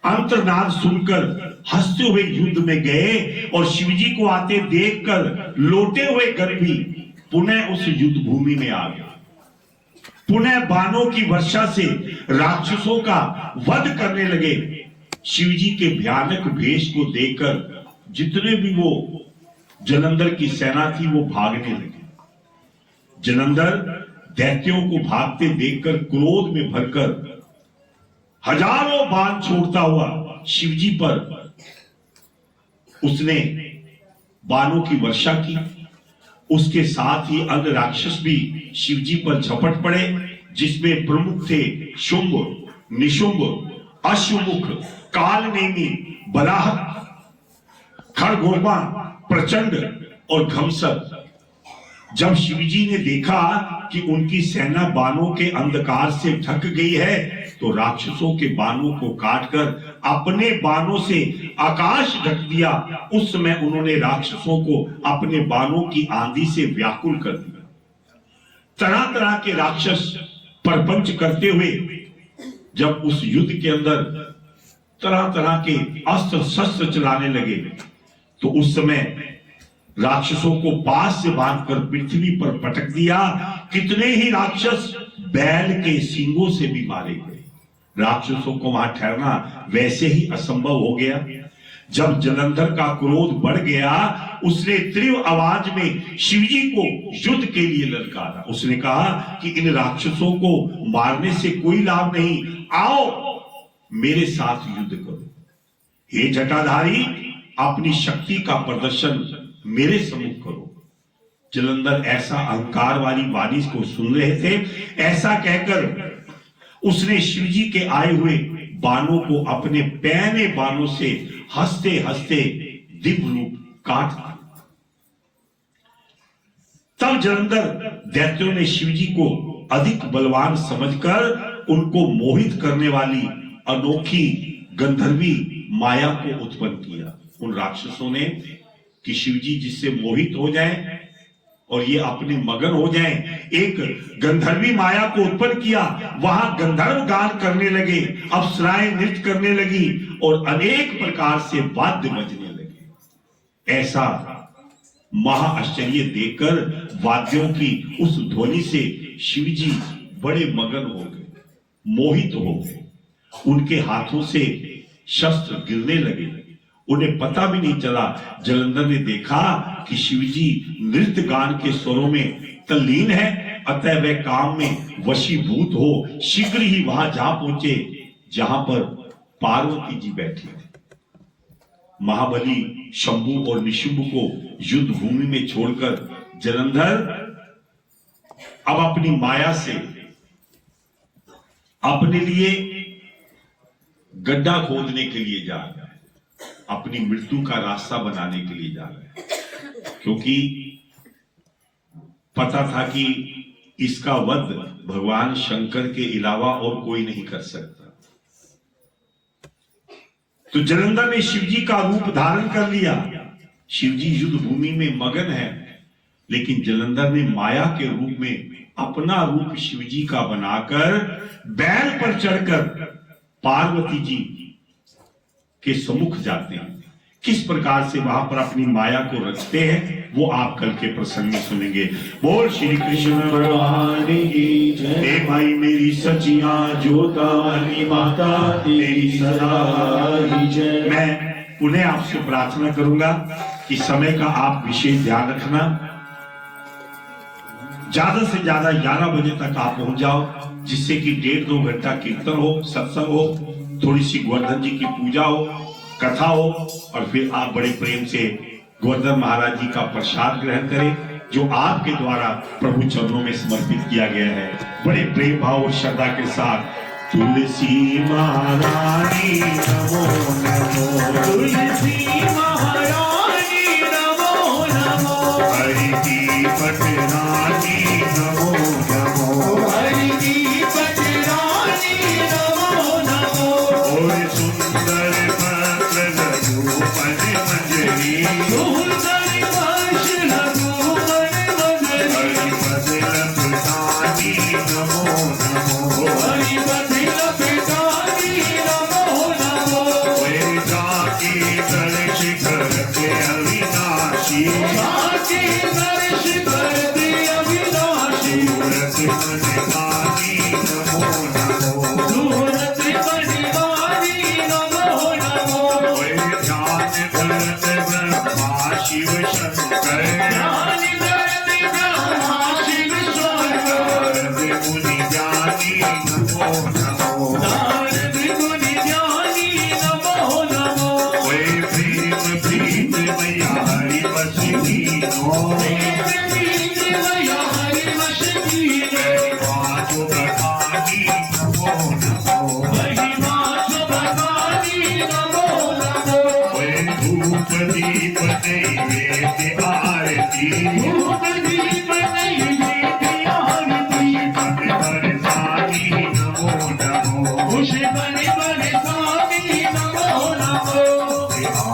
अंतर्नाद सुनकर हंसते हुए युद्ध में गए और शिवजी को आते देखकर लौटे हुए गण भी पुनः उस युद्ध भूमि में आ गए। पुनः बाणों की वर्षा से राक्षसों का वध करने लगे। शिवजी के भयानक भेष को देखकर जितने भी वो जलंधर की सेना थी वो भागने लगे। जलंधर दैत्यों को भागते देखकर क्रोध में भरकर हजारों बाण छोड़ता हुआ शिवजी पर उसने बाणों की वर्षा की। उसके साथ ही अन्य राक्षस भी शिवजी पर झपट पड़े, जिसमें प्रमुख थे शुंभ, निशुंभ, अश्वमुख, कालनेमी, बलाहक, खरगोबा, प्रचंड और घमसक। जब शिवजी ने देखा कि उनकी सेना बाणों के अंधकार से ढक गई है तो राक्षसों के बाणों को काटकर अपने बाणों से आकाश ढक दिया। उस समय उन्होंने राक्षसों को अपने बाणों की आंधी से व्याकुल कर दिया। तरह तरह के राक्षस परपंच करते हुए जब उस युद्ध के अंदर तरह तरह के अस्त्र शस्त्र चलाने लगे तो उस समय राक्षसों को पास से बांधकर पृथ्वी पर पटक दिया। कितने ही राक्षस बैल के सींगों से भी मारे गए। राक्षसों को वहां ठहरना वैसे ही असंभव हो गया। जब जलंधर का क्रोध बढ़ गया उसने तीव्र आवाज में शिवजी को युद्ध के लिए ललकारा। उसने कहा कि इन राक्षसों को मारने से कोई लाभ नहीं, आओ मेरे साथ युद्ध करो। हे जटाधारी, अपनी शक्ति का प्रदर्शन मेरे सम्मुख करो। जलंधर ऐसा अहंकार वाली वाणी को सुन रहे थे। ऐसा कहकर उसने शिवजी के आए हुए बाणों को अपने पैने बाणों से हंसते हंसते दिव्य रूप काट दिया। तब जलंधर दैत्यों ने शिवजी को अधिक बलवान समझकर उनको मोहित करने वाली अनोखी गंधर्वी माया को उत्पन्न किया। उन राक्षसों ने कि शिवजी जिससे मोहित हो जाए और ये अपने मगन हो जाएं, एक गंधर्वी माया को उत्पन्न किया। वहां गंधर्व गान करने लगे, अप्सराएं नृत्य करने लगी और अनेक प्रकार से वाद्य बजने लगे। ऐसा महाआश्चर्य देखकर वाद्यों की उस ध्वनि से शिवजी बड़े मगन हो गए, मोहित हो गए। उनके हाथों से शस्त्र गिरने लगे। उन्हें पता भी नहीं चला। जलंधर ने देखा कि शिवजी नृत्य गान के स्वरों में तल्लीन है, अतः वह काम में वशीभूत हो शीघ्र ही वहां जा पहुंचे जहां पर पार्वती जी बैठी थी। महाबली शंभु और निशुंभ को युद्ध भूमि में छोड़कर जलंधर अब अपनी माया से अपने लिए गड्ढा खोदने के लिए जा रहा है, अपनी मृत्यु का रास्ता बनाने के लिए जा रहा है, क्योंकि पता था कि इसका वध भगवान शंकर के अलावा और कोई नहीं कर सकता। तो जलंधर ने शिवजी का रूप धारण कर लिया। शिवजी युद्ध भूमि में मगन है, लेकिन जलंधर ने माया के रूप में अपना रूप शिवजी का बनाकर बैल पर चढ़कर पार्वती जी के सम्मुख जाते हैं। किस प्रकार से वहां पर अपनी माया को रचते हैं वो आप कल के प्रसंग में सुनेंगे। बोल श्री कृष्ण भगवान की जय। हे भाई मेरी सचिया जोता वाली माता तेरी सदा ही जय। मैं पुनः आपसे प्रार्थना करूंगा कि समय का आप विशेष ध्यान रखना। ज्यादा से ज्यादा 11 बजे तक आप पहुंच जाओ, जिससे कि 1.5-2 घंटा कीर्तन हो, सत्संग हो, थोड़ी सी गोवर्धन जी की पूजा हो, कथा हो, और फिर आप बड़े प्रेम से गोवर्धन महाराज जी का प्रसाद ग्रहण करें, जो आपके द्वारा प्रभु चरणों में समर्पित किया गया है। बड़े प्रेम भाव और श्रद्धा के साथ तुलसी महारानी नमो नमो, तुलसी महारानी नमो नमो, हरि की पटरानी नमो नमो, हरि की पटरानी नमो नमो, और सुंदर पत्र लघुपन मंजरी, सुंदर वर्ष लघुपन मंजरी, हरि पद लपटानी नमो नमो, हरि पद लपटानी नमो नमो, वे जाके दर्श करते अविनाशी, जाके दर्श करते अविनाशी, सूरत मनवानी नमो नमो, सूरत बनवानी नमो नमो, वे ध्यान धरत ब्रह्मा शिव शंकर, ज्ञान धरत ब्रह्मा शिव शंकर, नारद मुनि ज्ञानी नमो नमो, नारद मुनि ज्ञानी नमो नमो, वे प्रेम प्रीत मैया हरि बस कीनो, प्रेम प्रीत मैया हरि वश कीनो, पाँचों प्रधानी नमो नमो, महिमा सुभगानी नमो नमो, वे धूप दीप नैवेद्य आरती, धूप दीप नैवेद्य आरती, मन बरसानी नमो नमो, खुश बन बरसानी नमो नमो,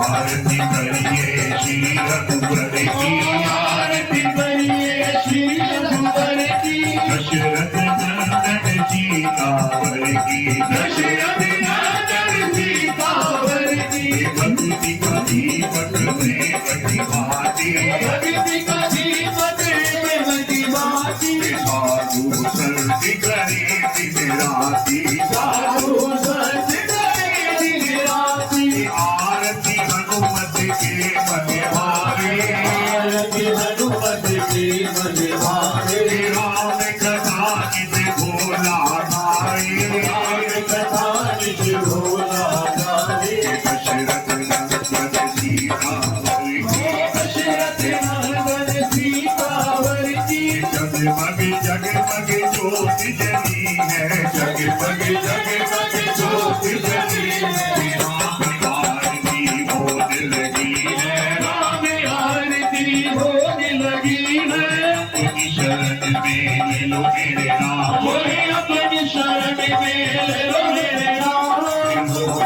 आरती करिए श्री रघुवर की, आरती करिए श्री रघुवर की, दशरथ नंदन जी कांवर की, दशरथ नंदन सीतावर की, भक्ति का दीपक में प्रतिभाती, भक्ति का दीपक में प्रतिभाती, साधु संत करे दिन राती, साधु संत करे दिन राती, आरती हनुमत के मनहारे, आरती हनुमत के मन भावे, राम कथा निज भोला गाए, राम कथा निज भोला गावे, दशरथ नंदन सीतावर की, दशरथ नंदन सीतावर की, जगमग जगमग ज्योत जली है, जगमग जगमग ज्योत जली है, राम आरती होने लगी है, राम आरती होने लगी है, अपनी शरण में ले लो मेरे नाम, कोई अपनी शरण में ले लो मेरे नाम,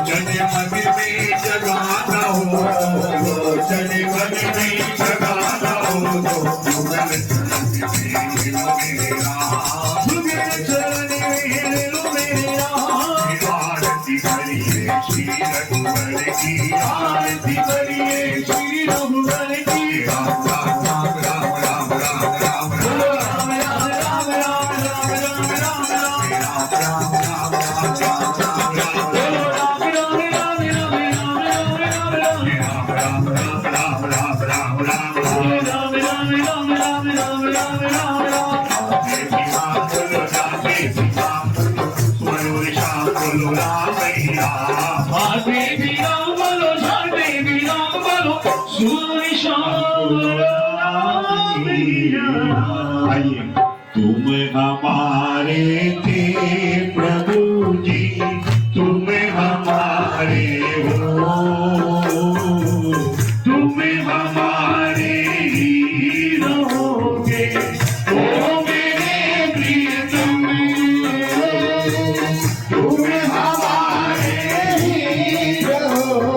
जगमग में जगाना हो, जगमग में जगाना हो, मुगल चरण में ले लो मेरे नाम, मुगल चरण में ले लो मेरे नाम, आरती करिए श्री रघुवर की, आरती करिए श्री रघुवर की, राम राम राम राम राम राम राम राम बोलो राम राम राम राम राम राम राम राम, राम राम राम राम राम राम बोलो राम राम राम राम राम राम राम राम, राम राम राम राम राम राम बोलो राम राम राम राम राम राम राम राम, आगे भी राम बोलो जागे भी राम बोलो, सुबह शाम बोलो राम राम। आइए, तुम हमारे थे प्रभु जी, तुम हमारे हो, तुम हमारे ही रहोगे, ओ मेरे प्रियतम, तुम हमारे ही रहोगे।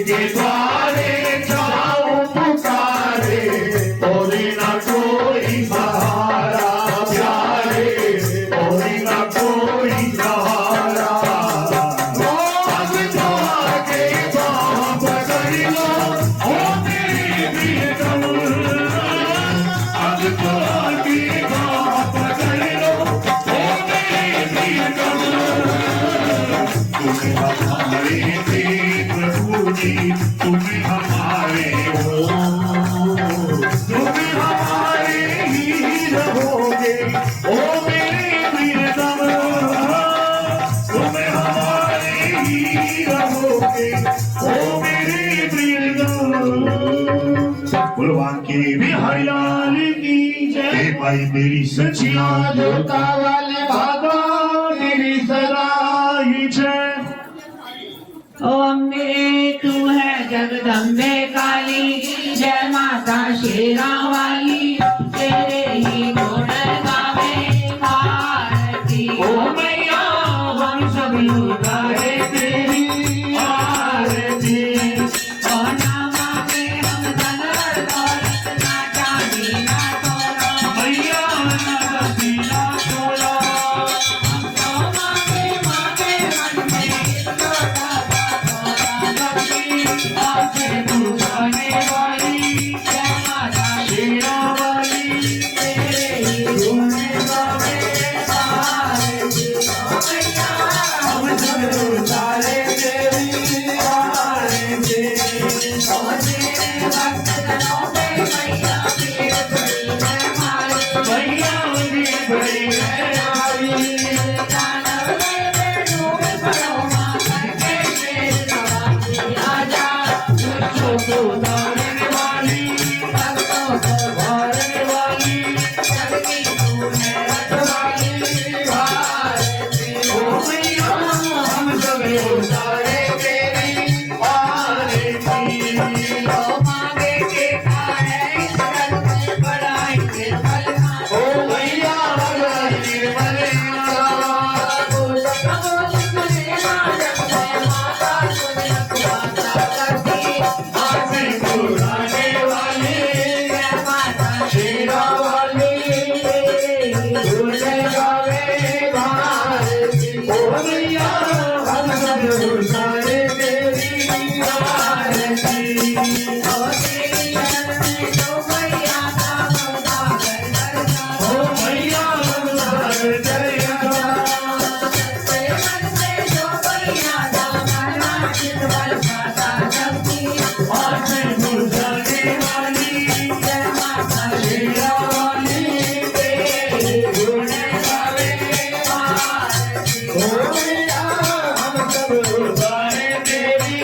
के द्वारे जाऊं पुकारे, और न कोई सहारा प्यारे, और न कोई सहारा। अब तो आगे बाँह पकड़ लो, ओ मेरे प्रियतम। अब तो आगे बाँह पकड़ लो, ओ मेरे प्रियतम। तुम्हें हमारे थे प्रभु जी, तुम्हें हमारे हो, तुम्हें हमारे ही रहोगे, ओ मेरे प्रियतम। तुम्हें हमारे ही रहोगे, ओ मेरे प्रियतम। कुलवान की बिहारी लाल की जय। भाई मेरी सचिया जोता वाले भागा, तेरी सदा ही जय। ओम मेरे तू है जगदम्बे काली, जय माता शेरा वाली, तेरे ही गुण गावे आरती। ओ मैया हम सब लुटाए तेरी आरती। ओ ना मांगे हम धन दौलत, ना चांदी ना सोना, मैया ना दीना तोला। हमको मांगे मांगे मन में एक लोटा आके तू जाने वाली, जय माता शेरा वाली, तेरे ही गुण गावे आरती। ओ मैया हम सब लुटाए तेरी आरती। तेरे भक्त जनों पे मैया की बड़ी है मारी। मैया की बड़ी है नारी। दानव में डूब पड़ो मां करके शेर सवारी आजा। दुष्टों को उतारने वाली, भक्तों को मारने वाली, सबकी तू है रखवाली भारती। ओ मैया हम सब उतारे तेरी आरती। ओ मांगे के है इस जग में बड़ा ही निर्मल ओ मैया बड़ा निर्मल आसे पुराने वाली, शेरा वाली, गुण गावे भारती। ओ मैया हम सब उतारे तेरी आरती। ओ मैया हम सब जयगा, आसे पुराने वाली, शेरा वाली, गुण गावे भारती। ओ मैया हम सब उतारे तेरी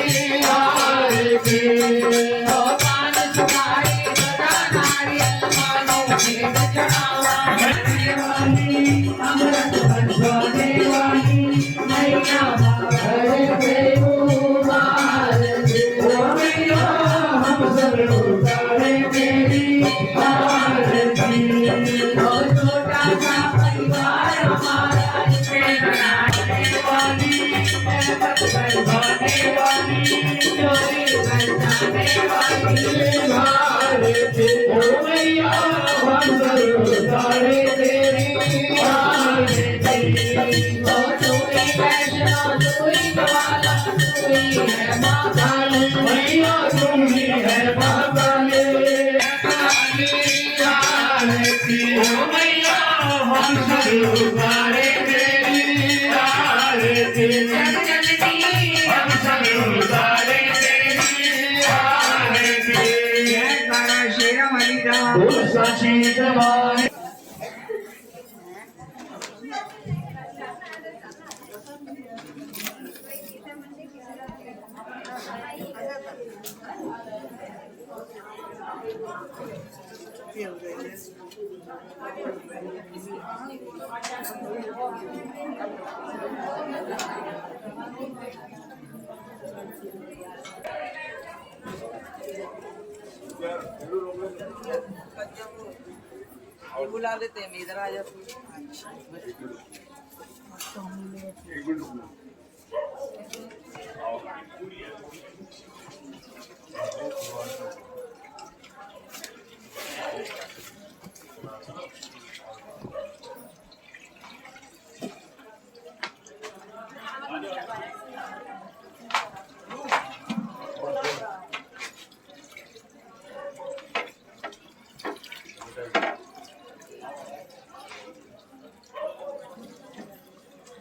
आरती। अमृत बरसाने वाली मैया हरे देव भारती। ओ मैया हम सब उतारे तेरी आरती। और छोटा सा परिवार हमारा इसे बनाने वाली बरसाने वाली चोरी बरसाने वाली भारती। ओ मैया हम सब उतारे तेरी आरती। और चोरी वैष्णो चोरी वाला चोरी है माँ काली। मैया तुम ही है महाकाली। आरती। ओ मैया हम सब उतारे तेरी आरती। हम सब उतारे तेरी आरती। ओ सची जवानी। बुला लेते हैं इधर आ जाओ।